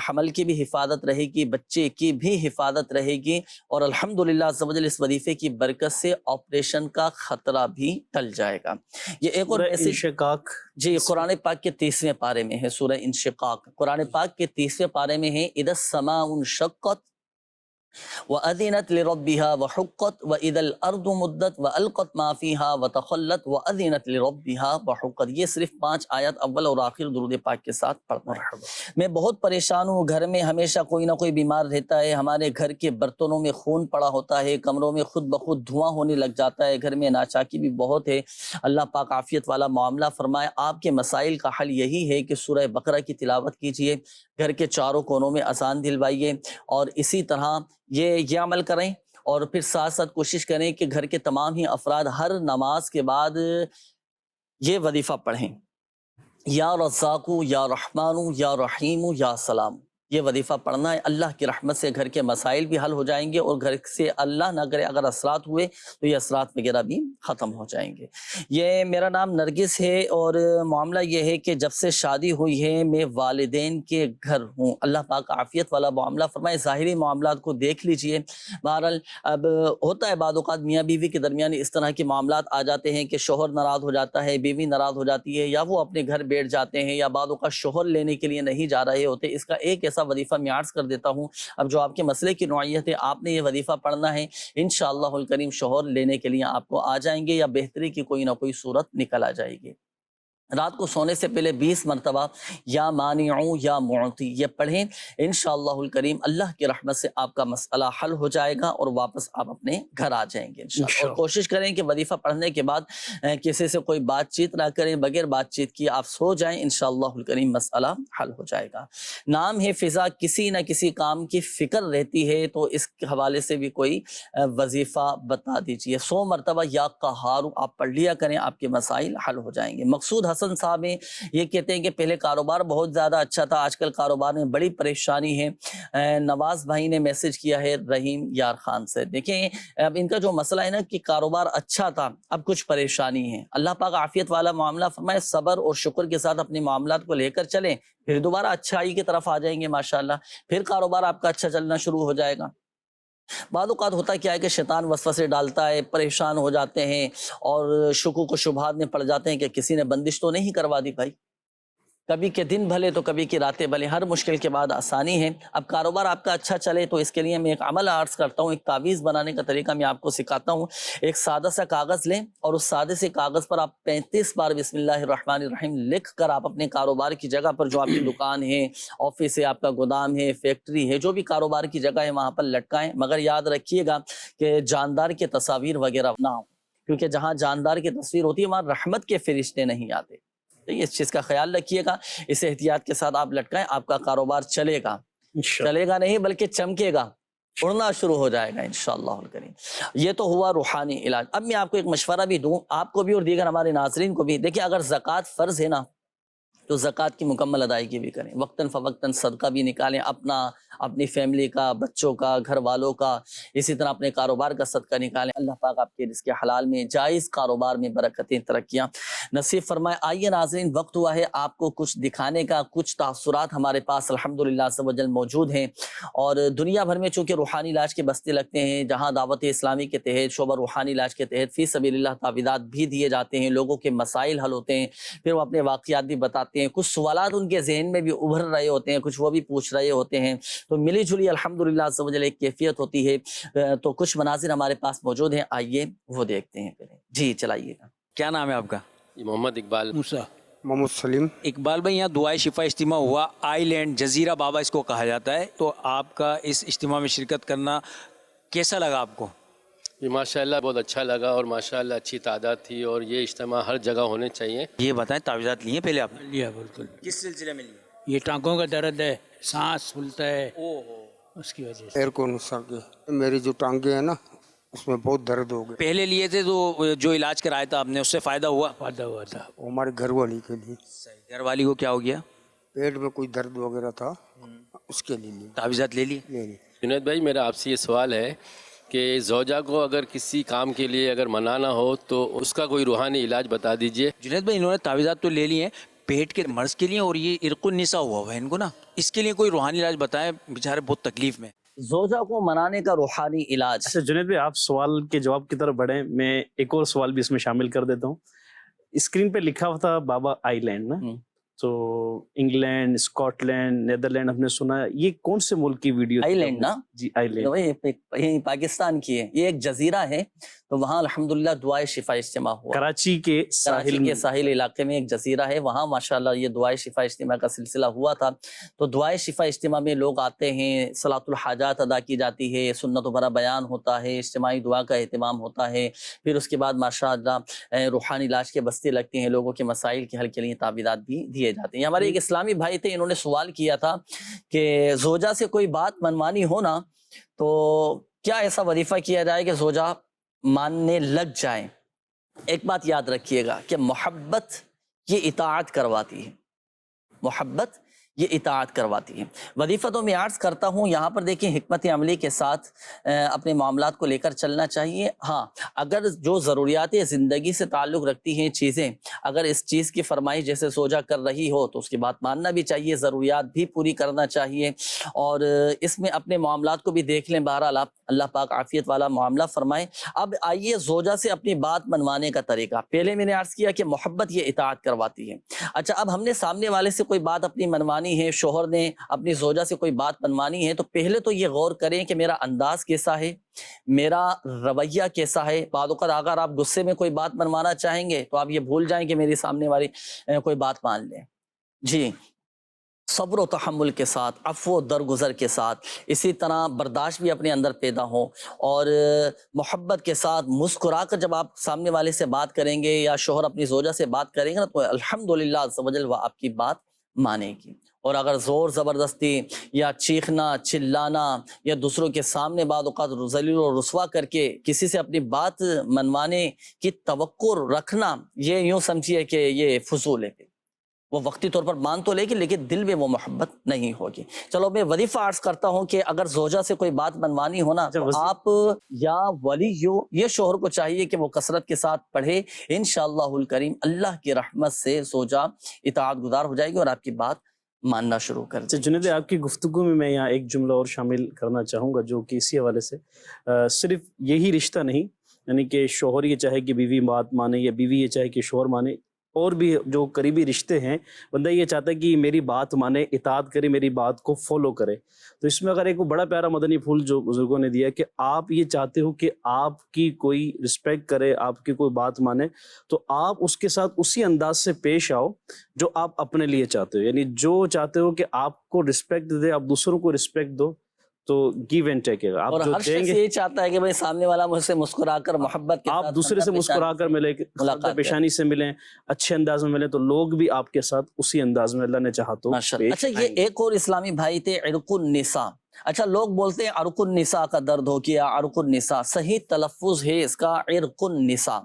حمل کی بھی حفاظت رہے گی، بچے کی بھی حفاظت رہے گی، اور الحمدللہ عز و جل اس وظیفے کی برکت سے آپریشن کا خطرہ بھی ٹل جائے گا۔ یہ ایک اور انشقاق، جی، قرآن پاک کے 30ویں پارے میں ہے سورہ انشقاق، قرآن پاک کے 30ویں پارے میں ہے، اذا السماء انشقت وَأَذِنَتْ لِرَبِّهَا وَحُقَّتْ وَإِذَا الْأَرْضُ مُدَّتْ وَأَلْقَتْ مَا فِيهَا وَتَخَلَّتْ وَأَذِنَتْ لِرَبِّهَا وَحُقَّتْ۔ یہ صرف 5 آیات اول اور آخر درود پاک کے ساتھ پڑھنا ہے۔ میں بہت پریشان ہوں، گھر میں ہمیشہ کوئی نہ کوئی بیمار رہتا ہے، ہمارے گھر کے برتنوں میں خون پڑا ہوتا ہے، کمروں میں خود بخود دھواں ہونے لگ جاتا ہے، گھر میں ناچاکی بھی بہت ہے، اللہ پاک عافیت والا معاملہ فرمائے۔ آپ کے مسائل کا حل یہی ہے کہ سورہ بقرہ کی تلاوت کیجئے، گھر کے چاروں کونوں میں اذان دلوائیے، اور اسی طرح یہ عمل کریں، اور پھر ساتھ ساتھ کوشش کریں کہ گھر کے تمام ہی افراد ہر نماز کے بعد یہ وظیفہ پڑھیں، یا رزاقو یا رحمانو یا رحیمو یا سلام۔ یہ وظیفہ پڑھنا ہے. اللہ کی رحمت سے گھر کے مسائل بھی حل ہو جائیں گے اور گھر سے اللہ نہ کرے اگر اثرات ہوئے تو یہ اثرات وغیرہ بھی ختم ہو جائیں گے. یہ میرا نام نرگس ہے اور معاملہ یہ ہے کہ جب سے شادی ہوئی ہے میں والدین کے گھر ہوں. اللہ پاک عافیت والا معاملہ فرمائے. ظاہری معاملات کو دیکھ لیجئے. بہرحال اب ہوتا ہے بعض اوقات میاں بیوی کے درمیان اس طرح کے معاملات آ جاتے ہیں کہ شوہر ناراض ہو جاتا ہے، بیوی ناراض ہو جاتی ہے، یا وہ اپنے گھر بیٹھ جاتے ہیں، یا بعض اوقات شوہر لینے کے لیے نہیں جا رہے ہوتے. اس کا ایک ایسا وظیفہ میں عرض کر دیتا ہوں. اب جو آپ کے مسئلے کی نوعیت ہے آپ نے یہ وظیفہ پڑھنا ہے، انشاءاللہ الکریم شوہر لینے کے لیے آپ کو آ جائیں گے یا بہتری کی کوئی نہ کوئی صورت نکل آ جائے گی. رات کو سونے سے پہلے 20 مرتبہ یا مانعو یا معطی یہ پڑھیں. انشاءاللہ الکریم اللہ کی رحمت سے آپ کا مسئلہ حل ہو جائے گا اور واپس آپ اپنے گھر آ جائیں گے انشاءاللہ. اور کوشش کریں کہ وظیفہ پڑھنے کے بعد کسی سے کوئی بات چیت نہ کریں، بغیر بات چیت کی آپ سو جائیں، انشاءاللہ الکریم مسئلہ حل ہو جائے گا. نام ہے فضا، کسی نہ کسی کام کی فکر رہتی ہے تو اس کے حوالے سے بھی کوئی وظیفہ بتا دیجئے. 100 مرتبہ یا قہار آپ پڑھ لیا کریں، آپ کے مسائل حل ہو جائیں گے. مقصود حسن صاحب ہیں، یہ کہتے ہیں کہ پہلے کاروبار بہت زیادہ اچھا تھا، آج کل کاروبار میں بڑی پریشانی ہے. نواز بھائی نے میسج کیا ہے رحیم یار خان سے. دیکھیں اب ان کا جو مسئلہ ہے نا کہ کاروبار اچھا تھا اب کچھ پریشانی ہے. اللہ پاک عافیت والا معاملہ فرمائے. صبر اور شکر کے ساتھ اپنے معاملات کو لے کر چلیں، پھر دوبارہ اچھائی کی طرف آ جائیں گے ماشاءاللہ. پھر کاروبار آپ کا اچھا چلنا شروع ہو جائے گا. بعض اوقات ہوتا کیا ہے کہ شیطان وسوسے ڈالتا ہے، پریشان ہو جاتے ہیں اور شکوک و شبہات میں پڑ جاتے ہیں کہ کسی نے بندش تو نہیں کروا دی. بھائی کبھی کے دن بھلے تو کبھی کی راتیں بھلے، ہر مشکل کے بعد آسانی ہے. اب کاروبار آپ کا اچھا چلے تو اس کے لیے میں ایک عمل عرض کرتا ہوں، ایک تعویذ بنانے کا طریقہ میں آپ کو سکھاتا ہوں. ایک سادہ سا کاغذ لیں اور اس سادے سے کاغذ پر آپ 35 بار بسم اللہ الرحمن الرحیم لکھ کر آپ اپنے کاروبار کی جگہ پر، جو آپ کی دکان ہے، آفس ہے، آپ کا گودام ہے، فیکٹری ہے، جو بھی کاروبار کی جگہ ہے وہاں پر لٹکائیں. مگر یاد رکھیے گا کہ جاندار کے تصاویر وغیرہ نہ ہوں، کیونکہ جہاں جاندار کی تصویر ہوتی ہے وہاں رحمت کے فرشتے نہیں آتے. اس چیز کا خیال رکھیے گا. اس احتیاط کے ساتھ آپ لٹکائیں، آپ کا کاروبار چلے گا. چلے گا نہیں بلکہ چمکے گا، اڑنا شروع ہو جائے گا انشاءاللہ الکریم. یہ تو ہوا روحانی علاج. اب میں آپ کو ایک مشورہ بھی دوں، آپ کو بھی اور دیگر ہمارے ناظرین کو بھی. دیکھیں اگر زکوٰۃ فرض ہے نا تو زکوٰۃ کی مکمل ادائیگی بھی کریں، وقتاً فوقتاً صدقہ بھی نکالیں، اپنی فیملی کا، بچوں کا، گھر والوں کا، اسی طرح اپنے کاروبار کا صدقہ نکالیں. اللہ پاک آپ کے رزق حلال میں، جائز کاروبار میں برکتیں، ترقیاں نصیب فرمائے. آئیے ناظرین، وقت ہوا ہے آپ کو کچھ دکھانے کا. کچھ تاثرات ہمارے پاس الحمدللہ عز و جل موجود ہیں اور دنیا بھر میں چونکہ روحانی علاج کے بستے لگتے ہیں، جہاں دعوت اسلامی کے تحت شعبہ روحانی علاج کے تحت فی سبیل اللہ تعویذات بھی دیے جاتے ہیں، لوگوں کے مسائل حل ہوتے ہیں، پھر وہ اپنے واقعات بھی بتاتے ہیں. کچھ سوالات ان کے ذہن میں بھی ابھر رہے ہوتے ہیں، کچھ وہ بھی پوچھ رہے ہوتے ہیں، تو ملی جلی الحمدللہ عز و جل ایک کیفیت ہوتی ہے. تو کچھ مناظر ہمارے پاس موجود ہیں، آئیے وہ دیکھتے ہیں. پہلے جی چلائیے گا. کیا نام ہے آپ کا؟ محمد اقبال. موسیٰ. محمد سلیم. اقبال بھائی، یہاں دعائے شفا اجتماع ہوا، آئی لینڈ جزیرہ بابا اس کو کہا جاتا ہے، تو آپ کا اس اجتماع میں شرکت کرنا کیسا لگا آپ کو؟ جی ماشاءاللہ بہت اچھا لگا اور ماشاءاللہ اچھی تعداد تھی اور یہ اجتماع ہر جگہ ہونے چاہیے. یہ بتائیں تعویذات لیے پہلے آپ نے؟ لیا بالکل. کس سلسلے میں لیے؟ یہ ٹانگوں کا درد ہے، سانس پھولتا ہے، اس کی وجہ سے. ایئر کو نقصان کی میری جو ٹانگیں ہیں نا اس میں بہت درد ہو گئے. پہلے لیے تھے تو جو علاج کرایا تھا آپ نے اس سے فائدہ ہوا؟ فائدہ ہوا تھا. وہ ہمارے گھر والی کے لیے. گھر والی کو کیا ہو گیا؟ پیٹ میں کوئی درد وغیرہ تھا، اس کے لیے تعویذات لے لی. جنید بھائی میرا آپ سے یہ سوال ہے کہ زوجہ کو اگر کسی کام کے لیے اگر منانا ہو تو اس کا کوئی روحانی علاج بتا دیجئے. جنید بھائی، انہوں نے تعویذات تو لے لی ہیں پیٹ کے مرض کے لیے، اور یہ عرق النساء ہوا ہے ان کو نا، اس کے لیے کوئی روحانی علاج بتائیں، بیچارے بہت تکلیف میں. زوجہ کو منانے کا روحانی علاج. اچھا جنید بھائی، آپ سوال کے جواب کی طرف بڑھیں، میں ایک اور سوال بھی اس میں شامل کر دیتا ہوں. اسکرین پہ لکھا ہوا تھا بابا آئی لینڈ نا، تو انگلینڈ، اسکاٹ لینڈ، نیدرلینڈ ہم نے سنا، یہ کون سے ملک کی ویڈیو؟ آئی لینڈ نا جی، آئی لینڈ یہ پاکستان کی ہے. یہ ایک جزیرہ ہے، تو وہاں الحمدللہ دعائے شفا اجتماع ہوا. کراچی کے ساحل علاقے میں ایک جزیرہ ہے، وہاں ماشاءاللہ یہ دعائے شفا اجتماع کا سلسلہ ہوا تھا. تو دعائے شفا اجتماع میں لوگ آتے ہیں، صلاۃ الحاجات ادا کی جاتی ہے، سنت و بھرا بیان ہوتا ہے، اجتماعی دعا کا اہتمام ہوتا ہے. پھر اس کے بعد ماشاءاللہ روحانی علاج کے بستے لگتے ہیں، لوگوں کے مسائل کے حل کے لیے تعویذات بھی دیے جاتے ہیں. ہمارے ایک اسلامی بھائی تھے، انہوں نے سوال کیا تھا کہ زوجہ سے کوئی بات منوانی ہو نا تو کیا ایسا وظیفہ کیا جائے کہ زوجہ ماننے لگ جائیں. ایک بات یاد رکھیے گا کہ محبت یہ اطاعت کرواتی ہے، محبت یہ اطاعت کرواتی ہے۔ وظیفہ تو میں عرض کرتا ہوں، یہاں پر دیکھیں حکمت عملی کے ساتھ اپنے معاملات کو لے کر چلنا چاہیے۔ ہاں، اگر جو ضروریات زندگی سے تعلق رکھتی ہیں چیزیں، اگر اس چیز کی فرمائش جیسے زوجہ کر رہی ہو تو اس کی بات ماننا بھی چاہیے، ضروریات بھی پوری کرنا چاہیے، اور اس میں اپنے معاملات کو بھی دیکھ لیں۔ بہرحال اللہ پاک عافیت والا معاملہ فرمائے۔ اب آئیے زوجہ سے اپنی بات منوانے کا طریقہ۔ پہلے میں نے عرض کیا کہ محبت یہ اطاعت کرواتی ہے۔ اچھا، اب ہم نے سامنے والے سے کوئی بات اپنی منوانی ہے، شوہر نے اپنی زوجہ سے کوئی بات منوانی ہے، تو پہلے تو یہ غور کریں کہ میرا انداز کیسا ہے، میرا رویہ کیسا ہے۔ بعض اوقات اگر آپ غصے میں کوئی بات منوانا چاہیں گے تو آپ یہ بھول جائیں کہ میری سامنے والی کوئی بات مان لیں۔ جی، صبر و تحمل کے ساتھ، عفو و درگزر کے ساتھ، اسی طرح برداشت بھی اپنے اندر پیدا ہو، اور محبت کے ساتھ مسکرا کر جب آپ سامنے والے سے بات کریں گے یا شوہر اپنی زوجہ سے بات کریں گے نا، تو الحمدللہ عز و جل وہ آپ کی بات مانے گی۔ اور اگر زور زبردستی یا چیخنا چلانا یا دوسروں کے سامنے بعض اوقات ذلیل و رسوا کر کے کسی سے اپنی بات منوانے کی توقع رکھنا، یہ یوں سمجھیے کہ یہ فضول ہے، وہ وقتی طور پر مان تو لے گی لیکن دل میں وہ محبت نہیں ہوگی۔ چلو میں وظیفہ عرض کرتا ہوں کہ اگر زوجہ سے کوئی بات منوانی ہونا تو آپ یا ولی یہ شوہر کو چاہیے کہ وہ کثرت کے ساتھ پڑھے، انشاءاللہ الکریم اللہ کی رحمت سے زوجہ اطاعت گزار ہو جائے گی اور آپ کی بات ماننا شروع کر دے گی۔ جنید، آپ کی گفتگو میں یہاں ایک جملہ اور شامل کرنا چاہوں گا جو کہ اسی حوالے سے صرف یہی رشتہ نہیں، یعنی کہ شوہر یہ چاہے کہ بیوی بات مانے یا بیوی یہ چاہے کہ شوہر مانے، اور بھی جو قریبی رشتے ہیں، بندہ یہ چاہتا ہے کہ میری بات مانے، اطاعت کرے، میری بات کو فالو کرے۔ تو اس میں اگر ایک بڑا پیارا مدنی پھول جو بزرگوں نے دیا کہ آپ یہ چاہتے ہو کہ آپ کی کوئی رسپیکٹ کرے، آپ کی کوئی بات مانے، تو آپ اس کے ساتھ اسی انداز سے پیش آؤ جو آپ اپنے لیے چاہتے ہو، یعنی جو چاہتے ہو کہ آپ کو رسپیکٹ دے، آپ دوسروں کو رسپیکٹ دو، تو گیو اینڈ ٹیک ہے۔ آپ اور جو ہر دیں شخص گے، یہ چاہتا ہے کہ بھائی سامنے والا مجھ سے مسکرا کر محبت کے آپ ساتھ دوسرے سے مسکرا کر ملیں، خندہ پیشانی سے ملیں، اچھے انداز میں ملیں، تو لوگ بھی آپ کے ساتھ اسی انداز میں اللہ نے چاہا تو پیش اچھا، یہ آئیں گے۔ ایک اور اسلامی بھائی تھے عرق النساء۔ اچھا، لوگ بولتے ہیں عرق النساء کا درد ہو گیا، عرق النساء، صحیح تلفظ ہے اس کا عرق النساء۔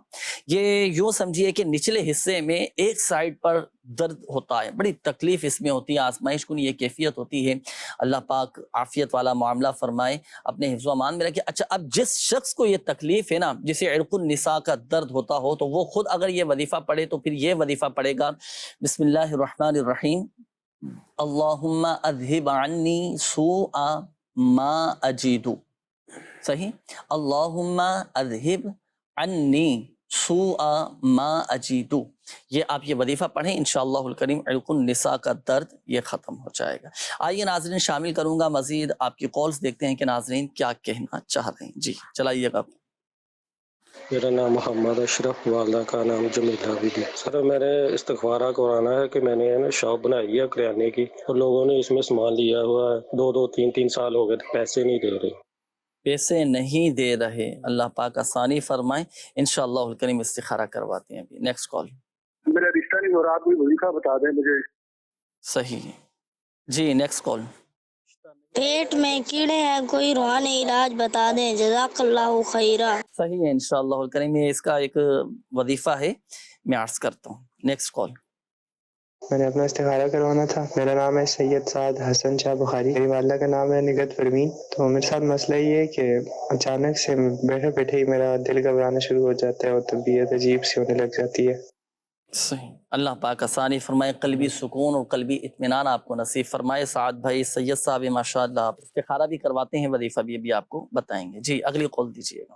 یہ یوں سمجھیے کہ نچلے حصے میں ایک سائیڈ پر درد ہوتا ہے، بڑی تکلیف اس میں ہوتی ہے، آزمائش کن یہ کیفیت ہوتی ہے۔ اللہ پاک عافیت والا معاملہ فرمائے، اپنے حفظ و امان میں رکھے۔ اچھا، اب جس شخص کو یہ تکلیف ہے نا، جسے عرق النساء کا درد ہوتا ہو، تو وہ خود اگر یہ وظیفہ پڑھے تو پھر یہ وظیفہ پڑھے گا، بسم اللہ الرحمن الرحیم، اللہم اذہب عنی سوء ما اجید، صحیح، اللہم اذہب عنی سوء ما اجید، یہ آپ یہ وظیفہ پڑھیں، انشاءاللہ الکریم عرق النساء کا درد یہ ختم ہو جائے گا۔ آئیے ناظرین، شامل کروں گا مزید آپ کی کالز، دیکھتے ہیں کہ ناظرین کیا کہنا چاہ رہے ہیں۔ جی چلائیے گا۔ میرا نام محمد اشرف، والدہ کا نام جمیلہ بیدی۔ سر، میں نے استخارہ کرانا ہے کہ میں نے شاپ بنائی ہے کریانے کی، اور لوگوں نے اس میں سامان لیا ہوا ہے، 2-3 سال ہو گئے، پیسے نہیں دے رہے۔ پیسے نہیں دے رہے، اللہ پاک آسانی فرمائے، انشاءاللہ الکریم استخارہ کرواتے ہیں ابھی۔ Next call. میرا رشتہ نہیں ہو رہا، آپ کوئی وظیفہ بتا دیں مجھے۔ صحیح جی، نیکسٹ کال۔ پیٹ میں کیڑے ہیں، کوئی روحانی علاج بتا دیں، جزاک اللہ خیرہ۔ صحیح ہے، انشاءاللہ الکریم یہ اس کا ایک وظیفہ ہے، میں عرض کرتا ہوں۔ Next call. میں نے اپنا استخارہ کروانا تھا۔ میرا نام ہے سید سعد حسن شاہ بخاری، میری والدہ کا نام ہے نگہت پروین۔ تو میرے ساتھ مسئلہ یہ ہے کہ اچانک سے بیٹھے بیٹھے ہی میرا دل گھبرانا شروع ہو جاتا ہے اور طبیعت عجیب سی ہونے لگ جاتی ہے۔ صحیح، اللہ پاک آسانی فرمائے، قلبی سکون اور قلبی اطمینان آپ کو نصیب فرمائے۔ سعد بھائی، سید صاحب ماشاءاللہ آپ استخارہ بھی کرواتے ہیں، وظیفہ بھی آپ کو بتائیں گے۔ جی اگلی قول دیجیے گا۔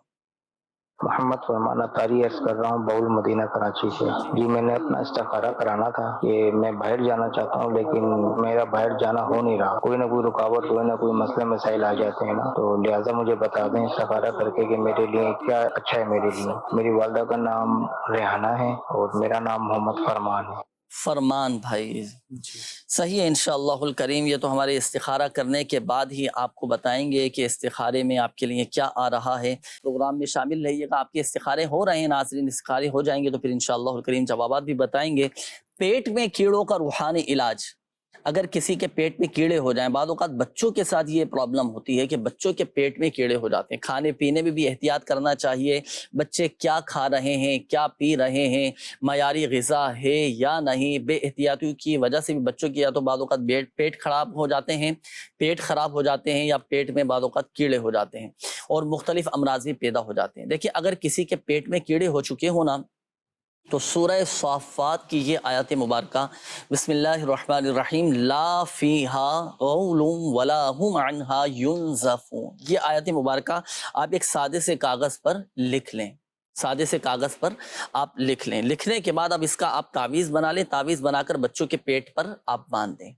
محمد فرمان اطاری عرض کر رہا ہوں، باول مدینہ کراچی سے۔ جی میں نے اپنا استخارہ کرانا تھا کہ میں باہر جانا چاہتا ہوں، لیکن میرا باہر جانا ہو نہیں رہا، کوئی نہ کوئی رکاوٹ، کوئی نہ کوئی مسئلے مسائل آ جاتے ہیں نا، تو لہٰذا مجھے بتا دیں استخارہ کر کے کہ میرے لیے کیا اچھا ہے میرے لیے۔ میری والدہ کا نام ریحانہ ہے اور میرا نام محمد فرمان ہے۔ فرمان بھائی، صحیح ہے، انشاءاللہ الکریم یہ تو ہمارے استخارہ کرنے کے بعد ہی آپ کو بتائیں گے کہ استخارے میں آپ کے لیے کیا آ رہا ہے۔ پروگرام میں شامل رہیے گا، آپ کے استخارے ہو رہے ہیں ناظرین، استخارے ہو جائیں گے تو پھر انشاءاللہ الکریم جوابات بھی بتائیں گے۔ پیٹ میں کیڑوں کا روحانی علاج، اگر کسی کے پیٹ میں کیڑے ہو جائیں، بعض اوقات بچوں کے ساتھ یہ پرابلم ہوتی ہے کہ بچوں کے پیٹ میں کیڑے ہو جاتے ہیں، کھانے پینے میں بھی احتیاط کرنا چاہیے، بچے کیا کھا رہے ہیں، کیا پی رہے ہیں، معیاری غذا ہے یا نہیں، بے احتیاطی کی وجہ سے بھی بچوں کی یا تو بعض اوقات پیٹ خراب ہو جاتے ہیں، یا پیٹ میں بعض اوقات کیڑے ہو جاتے ہیں اور مختلف امراض بھی پیدا ہو جاتے ہیں۔ دیکھیں اگر کسی کے پیٹ میں کیڑے ہو چکے ہو نا، تو سورہ صافات کی یہ آیت مبارکہ بسم اللہ الرحمن الرحیم لا فیہا غول ولا ہم عنہا ینزفون، یہ آیت مبارکہ آپ ایک سادے سے کاغذ پر لکھ لیں، سادے سے کاغذ پر آپ لکھ لیں، لکھنے کے بعد اب اس کا آپ تعویذ بنا لیں، تعویذ بنا کر بچوں کے پیٹ پر آپ باندھ دیں،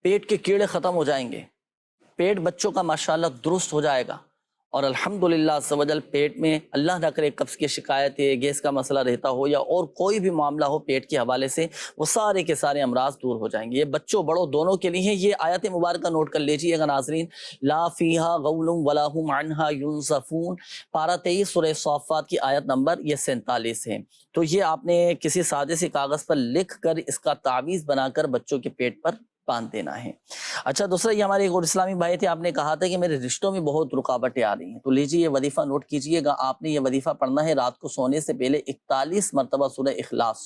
پیٹ کے کیڑے ختم ہو جائیں گے، پیٹ بچوں کا ماشاءاللہ درست ہو جائے گا، اور الحمدللہ عز و جل پیٹ میں اللہ نہ کرے قبض کی شکایت ہے، گیس کا مسئلہ رہتا ہو یا اور کوئی بھی معاملہ ہو پیٹ کے حوالے سے، وہ سارے کے سارے امراض دور ہو جائیں گے۔ یہ بچوں بڑوں دونوں کے لیے یہ آیت مبارکہ نوٹ کر لیجئے گا ناظرین، لا فیہا غول ولا ہم عنہا ینزفون، پارہ 23 سورہ صافات کی آیت نمبر یہ 47 ہے۔ تو یہ آپ نے کسی سادے سے کاغذ پر لکھ کر اس کا تعویذ بنا کر بچوں کے پیٹ پر باندھ دینا ہے۔ اچھا دوسرا یہ ہمارے ایک اور اسلامی بھائی تھے، آپ نے کہا تھا کہ میرے رشتوں میں بہت رکاوٹیں آ رہی ہیں، تو لیجیے یہ وظیفہ نوٹ کیجئے گا، آپ نے یہ وظیفہ پڑھنا ہے رات کو سونے سے پہلے 41 مرتبہ سورہ اخلاص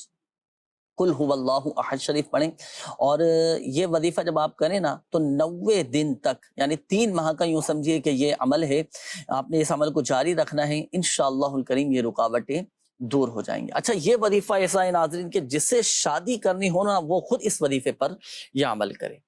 قل هو اللہ احد شریف پڑھیں، اور یہ وظیفہ جب آپ کریں نا تو 90 دن تک یعنی 3 ماہ کا یوں سمجھیے کہ یہ عمل ہے، آپ نے اس عمل کو جاری رکھنا ہے، انشاءاللہ الکریم یہ رکاوٹیں دور ہو جائیں گے۔ اچھا یہ وظیفہ ایسا ہے ناظرین کہ جس سے شادی کرنی ہو نا وہ خود اس وظیفے پر یہ عمل کرے،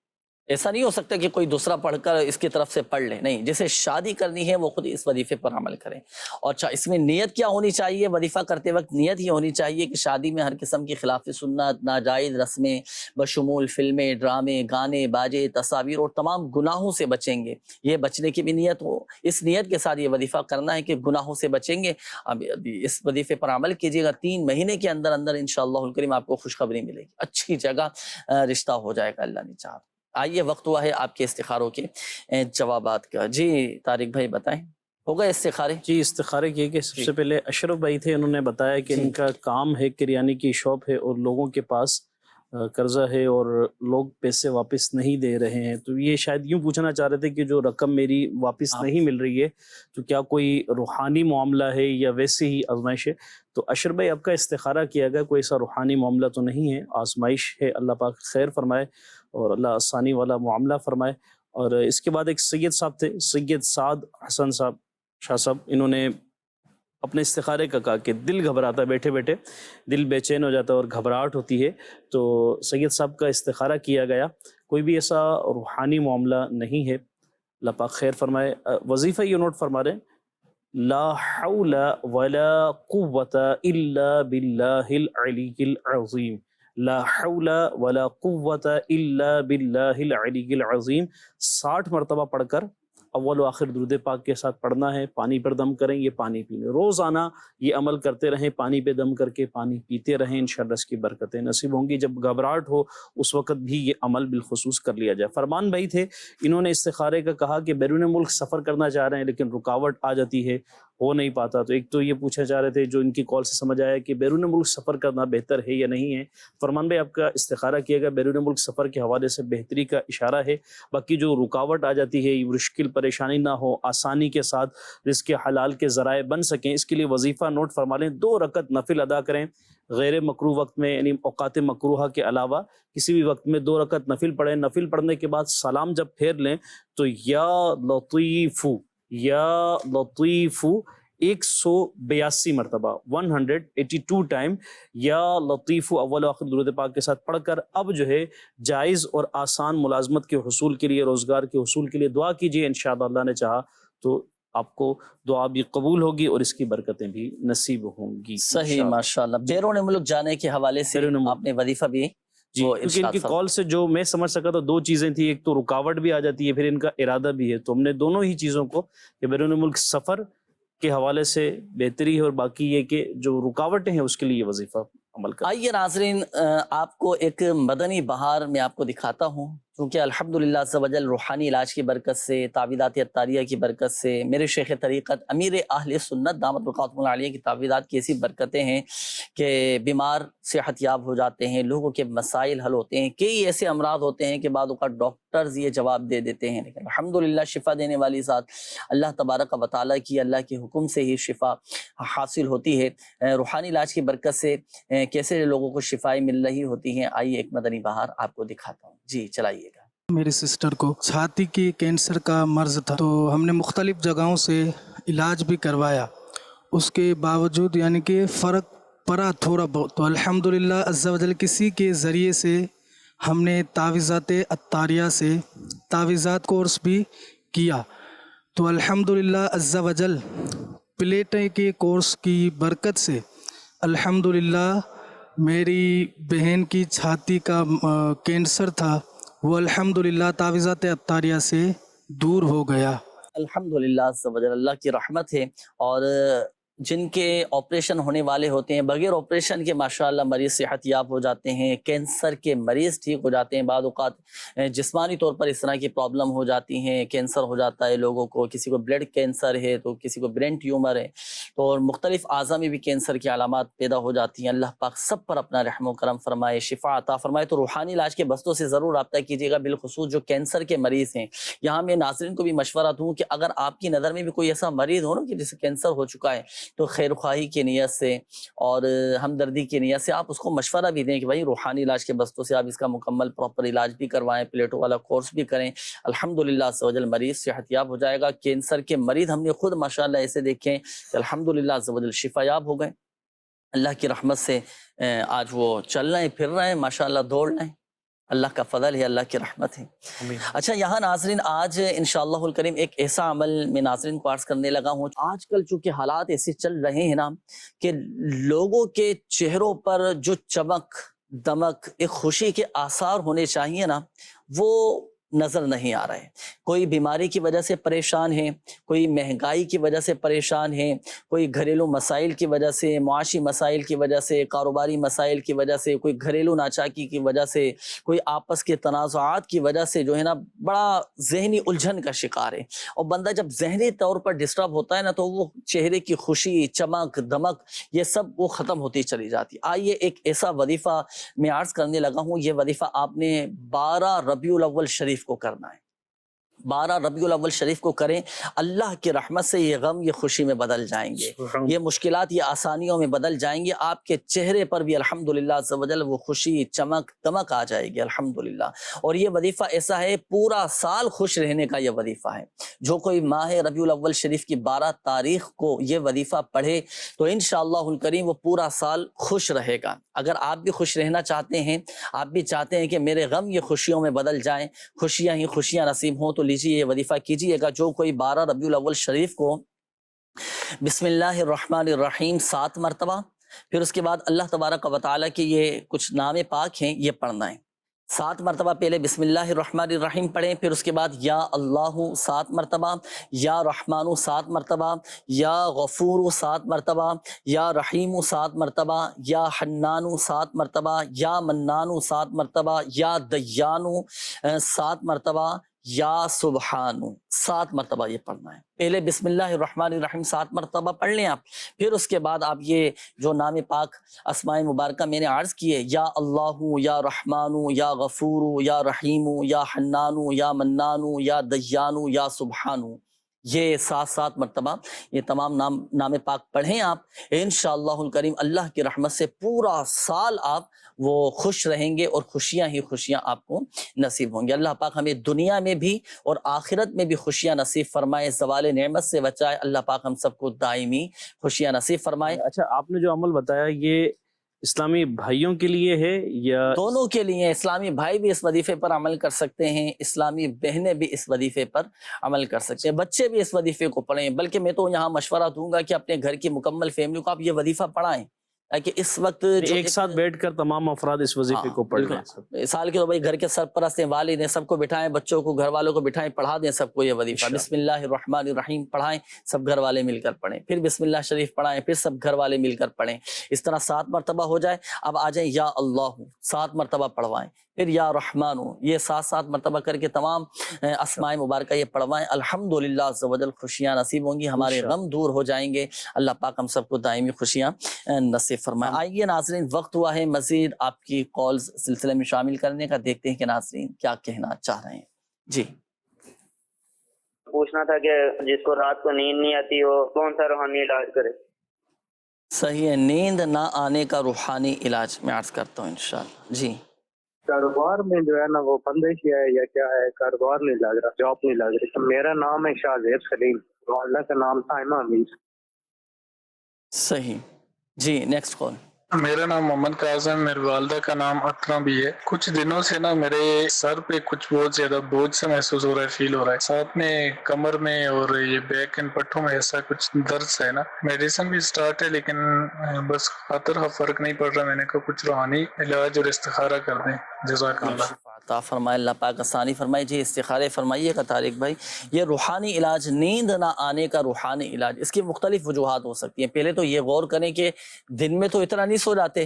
ایسا نہیں ہو سکتا کہ کوئی دوسرا پڑھ کر اس کی طرف سے پڑھ لے، نہیں، جسے شادی کرنی ہے وہ خود اس وظیفے پر عمل کرے۔ اور اچھا اس میں نیت کیا ہونی چاہیے؟ وظیفہ کرتے وقت نیت یہ ہونی چاہیے کہ شادی میں ہر قسم کی خلاف سنت، ناجائز رسمیں بشمول فلمیں، ڈرامے، گانے، باجے، تصاویر اور تمام گناہوں سے بچیں گے، یہ بچنے کی بھی نیت ہو، اس نیت کے ساتھ یہ وظیفہ کرنا ہے کہ گناہوں سے بچیں گے۔ اب اس وظیفے پر عمل کیجیے گا، 3 مہینے کے اندر اندر انشاءاللہ الکریم آپ کو خوشخبری ملے گی، اچھی جگہ رشتہ ہو جائے گا اللہ نے چاہا۔ آئیے وقت ہوا ہے آپ کے استخاروں کے جوابات کا۔ جی طارق بھائی بتائیں، ہوگا استخارے؟ جی استخارے کیے کہ سب سے پہلے اشرف بھائی تھے، انہوں نے بتایا کہ ان کا کام ہے کریانے کی شاپ ہے اور لوگوں کے پاس قرضہ ہے اور لوگ پیسے واپس نہیں دے رہے ہیں، تو یہ شاید یوں پوچھنا چاہ رہے تھے کہ جو رقم میری واپس نہیں مل رہی ہے تو کیا کوئی روحانی معاملہ ہے یا ویسے ہی آزمائش ہے؟ تو اشرف بھائی آپ کا استخارہ کیا گیا، کوئی ایسا روحانی معاملہ تو نہیں ہے، آزمائش ہے، اللہ پاک خیر فرمائے اور اللہ آسانی والا معاملہ فرمائے۔ اور اس کے بعد ایک سید صاحب تھے، سید سعد حسن صاحب شاہ صاحب، انہوں نے اپنے استخارے کا کہا کہ دل گھبراتا ہے، بیٹھے بیٹھے دل بے چین ہو جاتا ہے اور گھبراہٹ ہوتی ہے، تو سید صاحب کا استخارہ کیا گیا، کوئی بھی ایسا روحانی معاملہ نہیں ہے، اللہ پاک خیر فرمائے۔ وظیفہ یہ نوٹ فرما رہے ہیں، لا حول ولا قوت الا باللہ العلی العظیم، لا حول ولا قوت الا باللہ العلی العظیم، 60 مرتبہ پڑھ کر اول و آخر درود پاک کے ساتھ پڑھنا ہے، پانی پر دم کریں، یہ پانی پینے، روزانہ یہ عمل کرتے رہیں، پانی پہ دم کر کے پانی پیتے رہیں، انشاءاللہ اس کی برکتیں نصیب ہوں گی۔ جب گھبراہٹ ہو اس وقت بھی یہ عمل بالخصوص کر لیا جائے۔ فرمان بھائی تھے، انہوں نے استخارے کا کہا کہ بیرون ملک سفر کرنا چاہ رہے ہیں لیکن رکاوٹ آ جاتی ہے، ہو نہیں پاتا، تو ایک تو یہ پوچھنا چاہ رہے تھے، جو ان کی کال سے سمجھ آیا کہ بیرون ملک سفر کرنا بہتر ہے یا نہیں ہے۔ فرمان بھائی آپ کا استخارہ کیا گیا، بیرون ملک سفر کے حوالے سے بہتری کا اشارہ ہے، باقی جو رکاوٹ آ جاتی ہے، مشکل پریشانی نہ ہو، آسانی کے ساتھ رزق حلال کے ذرائع بن سکیں، اس کے لیے وظیفہ نوٹ فرما لیں، 2 رکعت نفل ادا کریں، غیر مکروہ وقت میں یعنی اوقات مکروہہ کے علاوہ کسی بھی وقت میں 2 رکعت نفل پڑھیں، نفل پڑھنے کے بعد سلام جب پھیر لیں تو یا لطیف 182 مرتبہ 182 ٹائم یا لطیف اول و آخر درود پاک کے ساتھ پڑھ کر اب جو ہے جائز اور آسان ملازمت کے حصول کے لیے، روزگار کے حصول کے لیے دعا کیجیے، انشاءاللہ اللہ نے چاہا تو آپ کو دعا بھی قبول ہوگی اور اس کی برکتیں بھی نصیب ہوں گی۔ صحیح، ماشاءاللہ۔ بیرون ملک جانے کے حوالے سے آپ نے وظیفہ بھی جی، کیونکہ ان کی کال سے جو میں سمجھ سکا تو 2 چیزیں تھیں، ایک تو رکاوٹ بھی آ جاتی ہے، پھر ان کا ارادہ بھی ہے، تو ہم نے دونوں ہی چیزوں کو کہ بیرون ملک سفر کے حوالے سے بہتری ہے اور باقی یہ کہ جو رکاوٹیں ہیں اس کے لیے یہ وظیفہ عمل کریں۔ آئیے ناظرین آپ کو ایک مدنی بہار میں آپ کو دکھاتا ہوں، کیونکہ الحمدللہ عز و جل روحانی علاج کی برکت سے، تعویذات عطاریہ کی برکت سے، میرے شیخ طریقت امیر اہل سنت دامت برکاتہم العالیہ کی تعویذات کی ایسی برکتیں ہیں کہ بیمار صحت یاب ہو جاتے ہیں، لوگوں کے مسائل حل ہوتے ہیں، کئی ایسے امراض ہوتے ہیں کہ بعض اوقات ڈاکٹرز یہ جواب دے دیتے ہیں، لیکن الحمدللہ شفا دینے والی ذات اللہ تبارک و تعالیٰ کی، اللہ کے حکم سے ہی شفا حاصل ہوتی ہے۔ روحانی علاج کی برکت سے کیسے لوگوں کو شفائیں مل رہی ہوتی ہیں، آئیے ایک مدنی بہار آپ کو دکھاتا ہوں، جی چلائیے گا۔ میری سسٹر کو چھاتی کی کینسر کا مرض تھا، تو ہم نے مختلف جگہوں سے علاج بھی کروایا، اس کے باوجود یعنی کہ فرق پڑا تھوڑا بہت، تو الحمدللہ عز و جل کسی کے ذریعے سے ہم نے تعویذات عطاریہ سے تعویذات کورس بھی کیا، تو الحمدللہ عز و جل پلیٹیں کے کورس کی برکت سے الحمدللہ میری بہن کی چھاتی کا کینسر تھا، وہ الحمدللہ تعویذات عطاریہ سے دور ہو گیا۔ الحمدللہ عز و جل اللہ کی رحمت ہے، اور جن کے آپریشن ہونے والے ہوتے ہیں بغیر آپریشن کے ماشاءاللہ مریض صحت یاب ہو جاتے ہیں، کینسر کے مریض ٹھیک ہو جاتے ہیں، بعض اوقات جسمانی طور پر اس طرح کی پرابلم ہو جاتی ہیں، کینسر ہو جاتا ہے لوگوں کو، کسی کو بلڈ کینسر ہے تو کسی کو برین ٹیومر ہے، تو اور مختلف اعضاء میں بھی کینسر کی علامات پیدا ہو جاتی ہیں۔ اللہ پاک سب پر اپنا رحم و کرم فرمائے، شفا عطا فرمائے۔ تو روحانی علاج کے بستوں سے ضرور رابطہ کیجیے گا، بالخصوص جو کینسر کے مریض ہیں۔ یہاں میں ناظرین کو بھی مشورہ دوں کہ اگر آپ کی نظر میں بھی کوئی ایسا مریض ہو نا کہ جسے کینسر ہو چکا ہے، تو خیر خواہی کی نیت سے اور ہمدردی کی نیت سے آپ اس کو مشورہ بھی دیں کہ بھائی روحانی علاج کے بستوں سے آپ اس کا مکمل پراپر علاج بھی کروائیں، پلیٹوں والا کورس بھی کریں، الحمدللہ عز و جل مریض صحت یاب ہو جائے گا۔ کینسر کے مریض ہم نے خود ماشاءاللہ ایسے دیکھیں کہ الحمدللہ عز و جل شفا یاب ہو گئے، اللہ کی رحمت سے آج وہ چل رہے ہیں، پھر رہے ہیں، ماشاءاللہ دوڑ رہے ہیں، اللہ کا فضل ہے، اللہ کی رحمت ہے۔ اچھا یہاں ناظرین آج انشاءاللہ الکریم ایک ایسا عمل میں ناظرین کو عرض کرنے لگا ہوں۔ آج کل چونکہ حالات ایسے چل رہے ہیں نا کہ لوگوں کے چہروں پر جو چمک دمک ایک خوشی کے آثار ہونے چاہیے نا، وہ نظر نہیں آ رہے۔ کوئی بیماری کی وجہ سے پریشان ہے، کوئی مہنگائی کی وجہ سے پریشان ہے، کوئی گھریلو مسائل کی وجہ سے، معاشی مسائل کی وجہ سے، کاروباری مسائل کی وجہ سے، کوئی گھریلو ناچاکی کی وجہ سے، کوئی آپس کے تنازعات کی وجہ سے جو ہے نا بڑا ذہنی الجھن کا شکار ہے۔ اور بندہ جب ذہنی طور پر ڈسٹرب ہوتا ہے نا تو وہ چہرے کی خوشی، چمک دمک یہ سب وہ ختم ہوتی چلی جاتی۔ آئیے ایک ایسا وظیفہ میں عرض کرنے لگا ہوں، یہ وظیفہ آپ نے 12 ربیع الاول شریف کو کرنا ہے۔ 12 ربیع الاول شریف کو کریں، اللہ کی رحمت سے یہ غم یہ خوشی میں بدل جائیں گے، یہ مشکلات یہ آسانیوں میں بدل جائیں گے، آپ کے چہرے پر بھی الحمدللہ عز و جل وہ خوشی چمک دمک آ جائے گی الحمدللہ۔ اور یہ وظیفہ ایسا ہے پورا سال خوش رہنے کا یہ وظیفہ ہے۔ جو کوئی ماہ ربیع الاول شریف کی 12 تاریخ کو یہ وظیفہ پڑھے تو انشاءاللہ الکریم وہ پورا سال خوش رہے گا۔ اگر آپ بھی خوش رہنا چاہتے ہیں، آپ بھی چاہتے ہیں کہ میرے غم یہ خوشیوں میں بدل جائیں، خوشیاں ہی خوشیاں نصیب ہوں، تو لیجیے یہ وظیفہ کیجیے گا۔ جو کوئی 12 ربیع الاول شریف کو بسم اللہ الرحمن الرحیم 7 مرتبہ، پھر اس کے بعد اللہ تبارک و تعالیٰ کے یہ کچھ نام پاک ہیں یہ پڑھنا ہے۔ 7 مرتبہ پہلے بسم اللہ الرحمن الرحیم پڑھیں، پھر اس کے بعد یا اللہ 7 مرتبہ، یا رحمان 7 مرتبہ، یا غفور 7 مرتبہ، یا رحیم 7 مرتبہ، یا حنان 7 مرتبہ، یا منان 7 مرتبہ، یا دیان 7 مرتبہ، یا سبحان 7 مرتبہ یہ پڑھنا ہے۔ پہلے بسم اللہ الرحمن الرحیم 7 مرتبہ پڑھ لیں آپ، پھر اس کے بعد آپ یہ جو نام پاک اسماء مبارکہ میں نے عرض کیے، یا اللہ، یا رحمان، یا غفور، یا رحیم، یا حنان، یا منان، یا دیان، یا سبحان، یہ 7 مرتبہ یہ تمام نام پاک پڑھیں آپ، انشاءاللہ الکریم اللہ کی رحمت سے پورا سال آپ وہ خوش رہیں گے اور خوشیاں ہی خوشیاں آپ کو نصیب ہوں گی۔ اللہ پاک ہمیں دنیا میں بھی اور آخرت میں بھی خوشیاں نصیب فرمائے، زوال نعمت سے بچائے، اللہ پاک ہم سب کو دائمی خوشیاں نصیب فرمائے۔ اچھا آپ نے جو عمل بتایا یہ اسلامی بھائیوں کے لیے ہے یا دونوں کے لیے؟ اسلامی بھائی بھی اس وظیفے پر عمل کر سکتے ہیں، اسلامی بہنیں بھی اس وظیفے پر عمل کر سکتے ہیں، بچے بھی اس وظیفے کو پڑھیں، بلکہ میں تو یہاں مشورہ دوں گا کہ اپنے گھر کی مکمل فیملی کو آپ یہ وظیفہ پڑھائیں، کہ اس وقت جو ایک ساتھ بیٹھ کر تمام افراد اس وظیفے کو پڑھ لیں. سال کے تو بھائی گھر کے سرپرست ہیں، والد ہیں، سب کو بٹھائیں، بچوں کو گھر والوں کو بٹھائیں، پڑھا دیں سب کو یہ وظیفہ. بسم اللہ الرحمن الرحیم پڑھائیں، سب گھر والے مل کر پڑھیں، پھر بسم اللہ شریف پڑھائیں، پھر سب گھر والے مل کر پڑھیں. اس طرح 7 مرتبہ ہو جائے. اب آ جائیں یا اللہ 7 مرتبہ پڑھوائیں، پھر یا رحمان، یہ 7 مرتبہ کر کے تمام اسماء مبارکہ یہ پڑھوائیں. الحمدللہ عز و جل خوشیاں نصیب ہوں گی، ہمارے غم دور ہو جائیں گے. اللہ پاک ہم سب کو دائمی خوشیاں نصیب فرمائے. آئیے ناظرین، وقت ہوا ہے مزید آپ کی کالز سلسلے میں شامل کرنے کا. دیکھتے ہیں کہ ناظرین کیا کہنا چاہ رہے ہیں. جی پوچھنا تھا کہ جس کو رات کو نیند نہیں آتی ہو کون سا روحانی علاج کرے؟ صحیح ہے، نیند نہ آنے کا روحانی علاج میں عرض کرتا ہوں انشاءاللہ. جی کاروبار میں جو ہے نا وہ بندش ہے یا کیا ہے، کاروبار نہیں لگ رہا، جاب نہیں لگ رہی. میرا نام ہے شاہزیب سلیم، والدہ کا نام سائمہ امیر. صحیح. جی نیکسٹ کال. میرا نام محمد قاسم، میری والدہ کا نام اطلع بھی ہے. کچھ دنوں سے نا میرے سر پہ کچھ بہت زیادہ بوجھ سے محسوس ہو رہا ہے، فیل ہو رہا ہے. ساتھ میں کمر میں اور یہ بیک اینڈ پٹھوں میں ایسا کچھ درد ہے نا. میڈیسن بھی سٹارٹ ہے لیکن بس خاطر فرق نہیں پڑ رہا. میں نے کہا کچھ روحانی علاج اور استخارہ کر دیں. جزاک اللہ. عطا فرمائے، اللہ پاک آسانی فرمائے. جی استخارے فرمائیے گا طارق بھائی. یہ روحانی علاج، نیند نہ آنے کا روحانی علاج، اس کی مختلف وجوہات ہو سکتی ہیں. پہلے تو یہ غور کریں کہ دن میں تو اتنا نہیں سو جاتے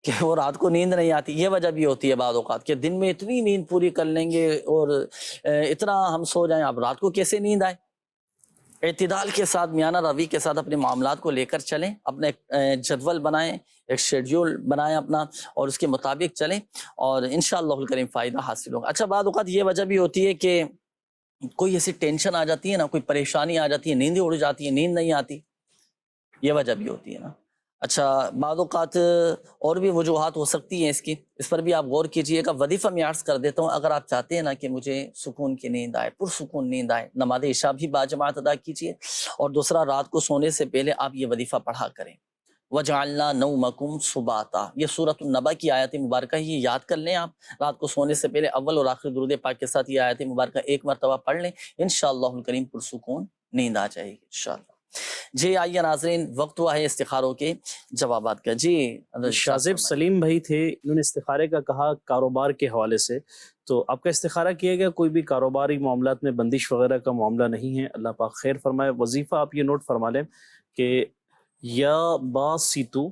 کہ وہ رات کو نیند نہیں آتی. یہ وجہ بھی ہوتی ہے بعض اوقات کہ دن میں اتنی نیند پوری کر لیں گے اور اتنا ہم سو جائیں، اب رات کو کیسے نیند آئے. اعتدال کے ساتھ، میانہ روی کے ساتھ اپنے معاملات کو لے کر چلیں. اپنے جدول بنائیں، ایک شیڈیول بنائیں اپنا، اور اس کے مطابق چلیں اور انشاءاللہ الکریم فائدہ حاصل ہوگا. اچھا بعض اوقات یہ وجہ بھی ہوتی ہے کہ کوئی ایسی ٹینشن آ جاتی ہے نا، کوئی پریشانی آ جاتی ہے، نیندیں اڑ جاتی ہیں، نیند نہیں آتی، یہ وجہ بھی ہوتی ہے نا. اچھا بعض اوقات اور بھی وجوہات ہو سکتی ہیں اس پر بھی آپ غور کیجئے گا. وظیفہ میں عرض کر دیتا ہوں، اگر آپ چاہتے ہیں نا کہ مجھے سکون کی نیند آئے، پرسکون نیند آئے، نماز عشاء بھی باجماعت ادا کیجئے. اور دوسرا، رات کو سونے سے پہلے آپ یہ وظیفہ پڑھا کریں. وَجَعَلْنَا نَوْمَكُمْ سُبَاتًا، یہ سورۃ النبا کی آیت مبارکہ، یہ یاد کر لیں. آپ رات کو سونے سے پہلے اول اور آخر درود پاک کے ساتھ یہ آیت مبارکہ 1 مرتبہ پڑھ لیں، انشاءاللہ الکریم پرسکون نیند آ جائے گی انشاءاللہ. جی آئیے ناظرین، وقت ہوا ہے استخاروں کے جوابات کا. جی شاہزیب سلیم بھائی تھے، انہوں نے استخارے کا کہا کاروبار کے حوالے سے. تو آپ کا استخارہ کیا گیا، کوئی بھی کاروباری معاملات میں بندش وغیرہ کا معاملہ نہیں ہے. اللہ پاک خیر فرمائے. وظیفہ آپ یہ نوٹ فرما لیں کہ یا باسطو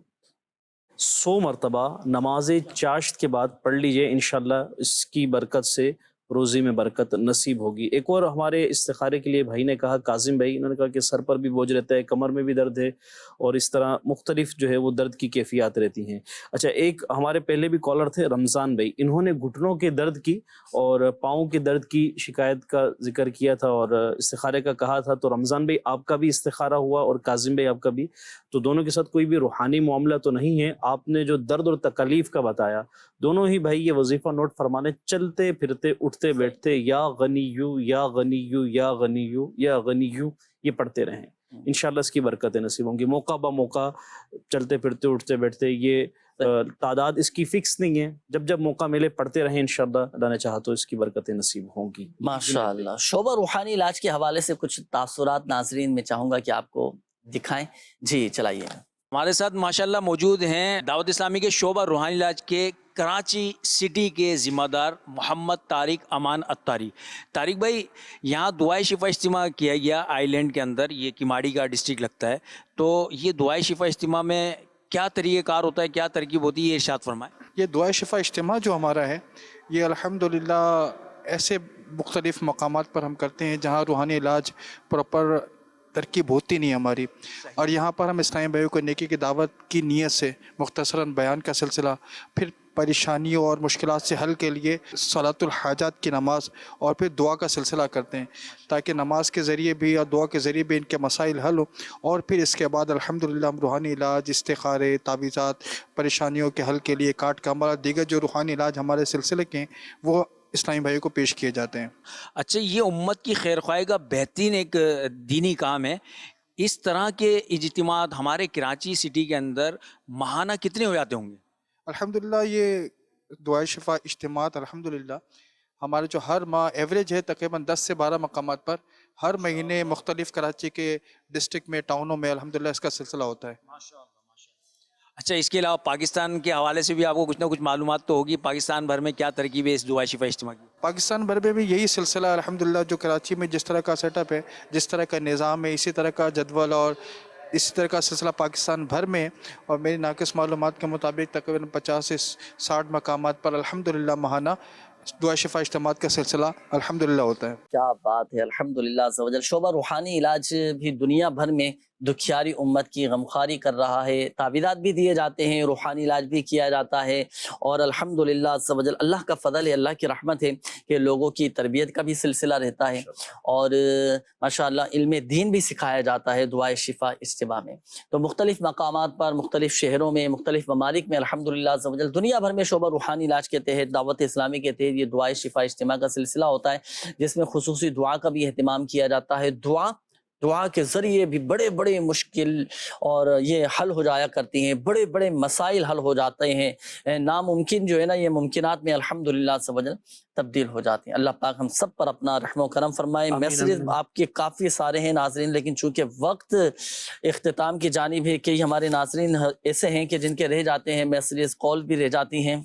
100 مرتبہ نماز چاشت کے بعد پڑھ لیجئے، انشاءاللہ اس کی برکت سے روزی میں برکت نصیب ہوگی. ایک اور ہمارے استخارے کے لیے بھائی نے کہا، کاظم بھائی، انہوں نے کہا کہ سر پر بھی بوجھ رہتا ہے، کمر میں بھی درد ہے، اور اس طرح مختلف جو ہے وہ درد کی کیفیات رہتی ہیں. اچھا ایک ہمارے پہلے بھی کالر تھے رمضان بھائی، انہوں نے گھٹنوں کے درد کی اور پاؤں کے درد کی شکایت کا ذکر کیا تھا اور استخارے کا کہا تھا. تو رمضان بھائی آپ کا بھی استخارہ ہوا اور کاظم بھائی آپ کا بھی، تو دونوں کے ساتھ کوئی بھی روحانی معاملہ تو نہیں ہے. آپ نے جو درد اور تکلیف کا بتایا، دونوں ہی بھائی یہ وظیفہ نوٹ فرمانے، چلتے پھرتے اٹھتے بیٹھتے یا غنیو یا غنیو یا غنیو یا غنیو یہ پڑھتے رہیں، انشاءاللہ اس کی برکتیں نصیب ہوں گی. موقع با موقع چلتے پھرتے اٹھتے بیٹھتے، یہ تعداد اس کی فکس نہیں ہے، جب جب موقع ملے پڑھتے رہیں، انشاءاللہ اللہ نے چاہا تو اس کی برکتیں نصیب ہوں گی. ماشاءاللہ. شعبہ روحانی علاج کے حوالے سے کچھ تاثرات ناظرین میں چاہوں گا کہ آپ کو دکھائیں. جی چلائیے. ہمارے ساتھ ماشاءاللہ موجود ہیں دعوت اسلامی کے شعبہ روحانی علاج کے کراچی سٹی کے ذمہ دار محمد طارق امان اتاری. طارق بھائی، یہاں دعائے شفا اجتماع کیا گیا آئی لینڈ کے اندر، یہ کیماڑی کا ڈسٹرکٹ لگتا ہے. تو یہ دعائے شفا اجتماع میں کیا طریقہ کار ہوتا ہے، کیا ترکیب ہوتی ہے، یہ ارشاد فرمائیں. یہ دعائے شفا اجتماع جو ہمارا ہے، یہ الحمدللہ ایسے مختلف مقامات پر ہم کرتے ہیں جہاں روحانی علاج پراپر ترکیب ہوتی نہیں ہماری، اور یہاں پر ہم اسلامی بھائیوں کو نیکی کی دعوت کی نیت سے مختصراً بیان کا سلسلہ، پھر پریشانیوں اور مشکلات سے حل کے لیے صلاۃ الحاجات کی نماز، اور پھر دعا کا سلسلہ کرتے ہیں تاکہ نماز کے ذریعے بھی اور دعا کے ذریعے بھی ان کے مسائل حل ہو. اور پھر اس کے بعد الحمدللہ ہم روحانی علاج، استخارے، تعویذات، پریشانیوں کے حل کے لیے کاٹ کا عمل، دیگر جو روحانی علاج ہمارے سلسلے کے ہیں وہ اسلامی بھائیوں کو پیش کیے جاتے ہیں. اچھا یہ امت کی خیر خواہی کا بہترین ایک دینی کام ہے. اس طرح کے اجتماعات ہمارے کراچی سٹی کے اندر ماہانہ کتنے ہو جاتے ہوں گے؟ الحمدللہ یہ دعائے شفا اجتماعات الحمدللہ ہمارے جو ہر ماہ ایوریج ہے تقریباً 10 سے 12 مقامات پر ہر مہینے مختلف کراچی کے ڈسٹرکٹ میں، ٹاؤنوں میں الحمدللہ اس کا سلسلہ ہوتا ہے. اچھا، اس کے علاوہ پاکستان کے حوالے سے بھی آپ کو کچھ نہ کچھ معلومات تو ہوگی، پاکستان بھر میں کیا ترکیب ہے اس دعائے شفا اجتماع کی؟ پاکستان بھر میں بھی یہی سلسلہ الحمدللہ، جو کراچی میں جس طرح کا سیٹ اپ ہے، جس طرح کا نظام ہے، اسی طرح کا جدول اور اسی طرح کا سلسلہ پاکستان بھر میں. اور میری ناقص معلومات کے مطابق تقریباً 50 سے 60 مقامات پر الحمدللہ ماہانہ دعا شفا اجتماعات کا سلسلہ الحمدللہ ہوتا ہے. کیا بات ہے، الحمدللہ عز و جل. شعبہ روحانی علاج بھی دنیا بھر میں دکھیاری امت کی غمخواری کر رہا ہے. تعویذات بھی دیے جاتے ہیں، روحانی علاج بھی کیا جاتا ہے، اور الحمدللہ عز و جل اللہ کا فضل ہے، اللہ کی رحمت ہے کہ لوگوں کی تربیت کا بھی سلسلہ رہتا ہے، اور ماشاءاللہ علم دین بھی سکھایا جاتا ہے دعائے شفا اجتماع میں. تو مختلف مقامات پر، مختلف شہروں میں، مختلف ممالک میں الحمدللہ عز و جل دنیا بھر میں شعبہ روحانی علاج کے تحت، دعوت اسلامی کے تحت یہ دعائے شفا اجتماع کا سلسلہ ہوتا ہے، جس میں خصوصی دعا کا بھی اہتمام کیا جاتا ہے. دعا کے ذریعے بھی بڑے بڑے مشکل اور یہ حل ہو جایا کرتی ہیں، بڑے بڑے مسائل حل ہو جاتے ہیں، ناممکن جو ہے نا یہ ممکنات میں الحمدللہ عز و جل تبدیل ہو جاتے ہیں. اللہ پاک ہم سب پر اپنا رحم و کرم فرمائے. میسیجز آپ کے کافی سارے ہیں ناظرین، لیکن چونکہ وقت اختتام کی جانب ہے، کئی ہمارے ناظرین ایسے ہیں کہ جن کے رہ جاتے ہیں میسیجز، کال بھی رہ جاتی ہیں.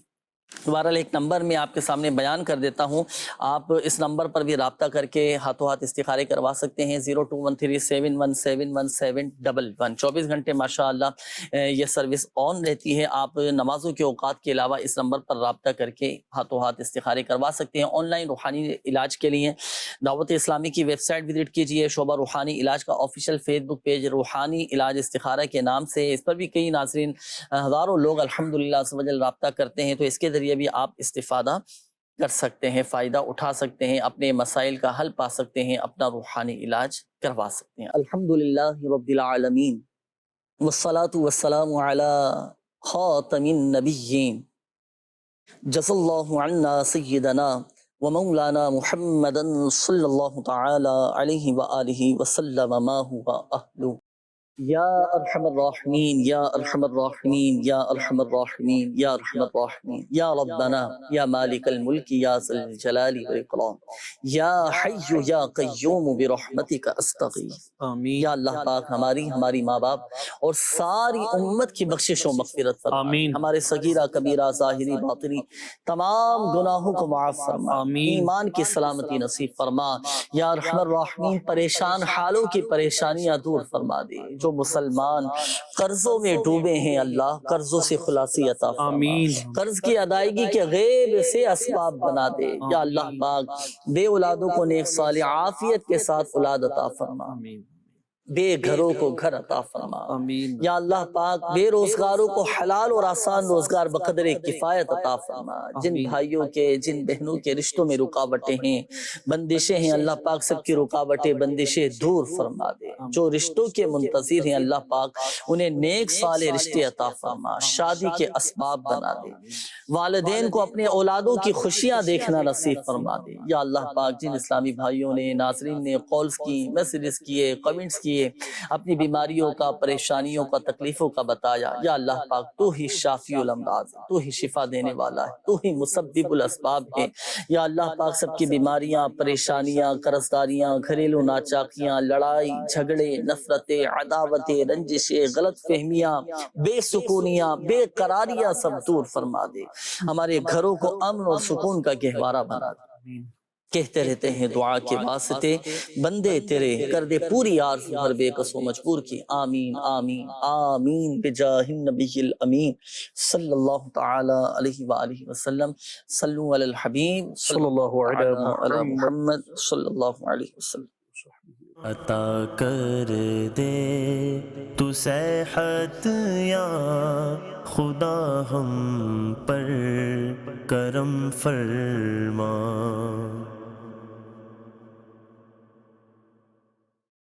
بہرحال ایک نمبر میں آپ کے سامنے بیان کر دیتا ہوں، آپ اس نمبر پر بھی رابطہ کر کے ہاتھوں ہاتھ استخارے کروا سکتے ہیں. 0213717111. 24 گھنٹے ماشاءاللہ یہ سروس آن رہتی ہے. آپ نمازوں کے اوقات کے علاوہ اس نمبر پر رابطہ کر کے ہاتھوں ہاتھ استخارے کروا سکتے ہیں. آن لائن روحانی علاج کے لیے دعوت اسلامی کی ویب سائٹ وزٹ کیجئے. شعبہ روحانی علاج کا آفیشیل فیس بک پیج روحانی علاج استخارہ کے نام سے، اس پر بھی کئی ناظرین ہزاروں لوگ الحمدللہ عز و جل رابطہ کرتے ہیں. تو اس کے ذریعے بھی آپ استفادہ کر سکتے ہیں، فائدہ اٹھا سکتے ہیں، اپنے مسائل کا حل پا سکتے ہیں، اپنا روحانی علاج کروا سکتے ہیں. الحمدللہ رب العالمین والصلاة والسلام علی خاتم النبیین جزا اللہ عنا سیدنا ومولانا محمدا صلی اللہ تعالی علیہ وآلہ وسلم ما هو اہلہ. یا ارحم الراحمین، یا ارحم الراحمین، یا ارحم الراحمین، یا ارحم الراحمین. یا ربنا یا مالک الملک یا ذی الجلال والاکرام، یا حی یا قیوم برحمتک استغیث. آمین. یا اللہ پاک ہماری ماں باپ اور ساری امت کی بخشش و مغفرت فرما. آمین. ہمارے صغیرہ کبیرہ ظاہری باطنی تمام گناہوں کو معاف فرما. آمین. ایمان کی سلامتی نصیب فرما. یا ارحم الراحمین پریشان حالوں کی پریشانیاں دور فرما دے. جو مسلمان قرضوں میں ڈوبے ہیں اللہ قرضوں سے خلاصی عطا فرما. آمین. قرض کی ادائیگی کے غیب سے اسباب بنا دے. یا اللہ پاک بے اولادوں کو نیک صالح عافیت کے ساتھ اولاد عطا فرما. بے گھروں کو گھر عطا فرما. آمین. یا اللہ پاک بے روزگاروں کو حلال اور آسان روزگار بقدر کفایت عطا فرما. جن بھائیوں کے، جن بہنوں کے رشتوں میں رکاوٹیں ہیں، بندشیں ہیں، اللہ پاک سب کی رکاوٹیں بندشیں دور فرما دے. جو رشتوں کے منتظر ہیں اللہ پاک انہیں نیک صالح رشتے عطا فرما، شادی کے اسباب بنا دے. والدین کو اپنے اولادوں کی خوشیاں دیکھنا نصیب فرما دے. یا اللہ پاک جن اسلامی بھائیوں نے، ناظرین نے کالز کی، میسیجز کیے، کمنٹس کیے، اپنی بیماریوں کا، پریشانیوں کا، تکلیفوں کا بتایا، یا اللہ پاک تو ہی شافی الامراض، تو ہی شفا دینے والا ہے، تو ہی مسبب الاسباب ہے. یا اللہ پاک سب کی بیماریاں، پریشانیاں، قرضداریاں، گھریلو ناچاکیاں، لڑائی جھگڑے، نفرتیں، عداوتیں، رنجشیں، غلط فہمیاں، بے سکونیاں، بے قراریاں سب دور فرما دے. ہمارے گھروں کو امن اور سکون کا گہوارہ بنا دے. کہتے رہتے ہیں دعا کے واسطے بندے تیرے کر دے پوری آرزو ہر بے قصو مجبور کی. آمین آمین آمین بجاہ النبی الامین صلی اللہ تعالی علیہ وآلہ وسلم. صلو علی الحبیب صلی اللہ علی محمد صلی اللہ علیہ وسلم. عطا کر دے تو صحت یا خدا ہم پر کرم فرما.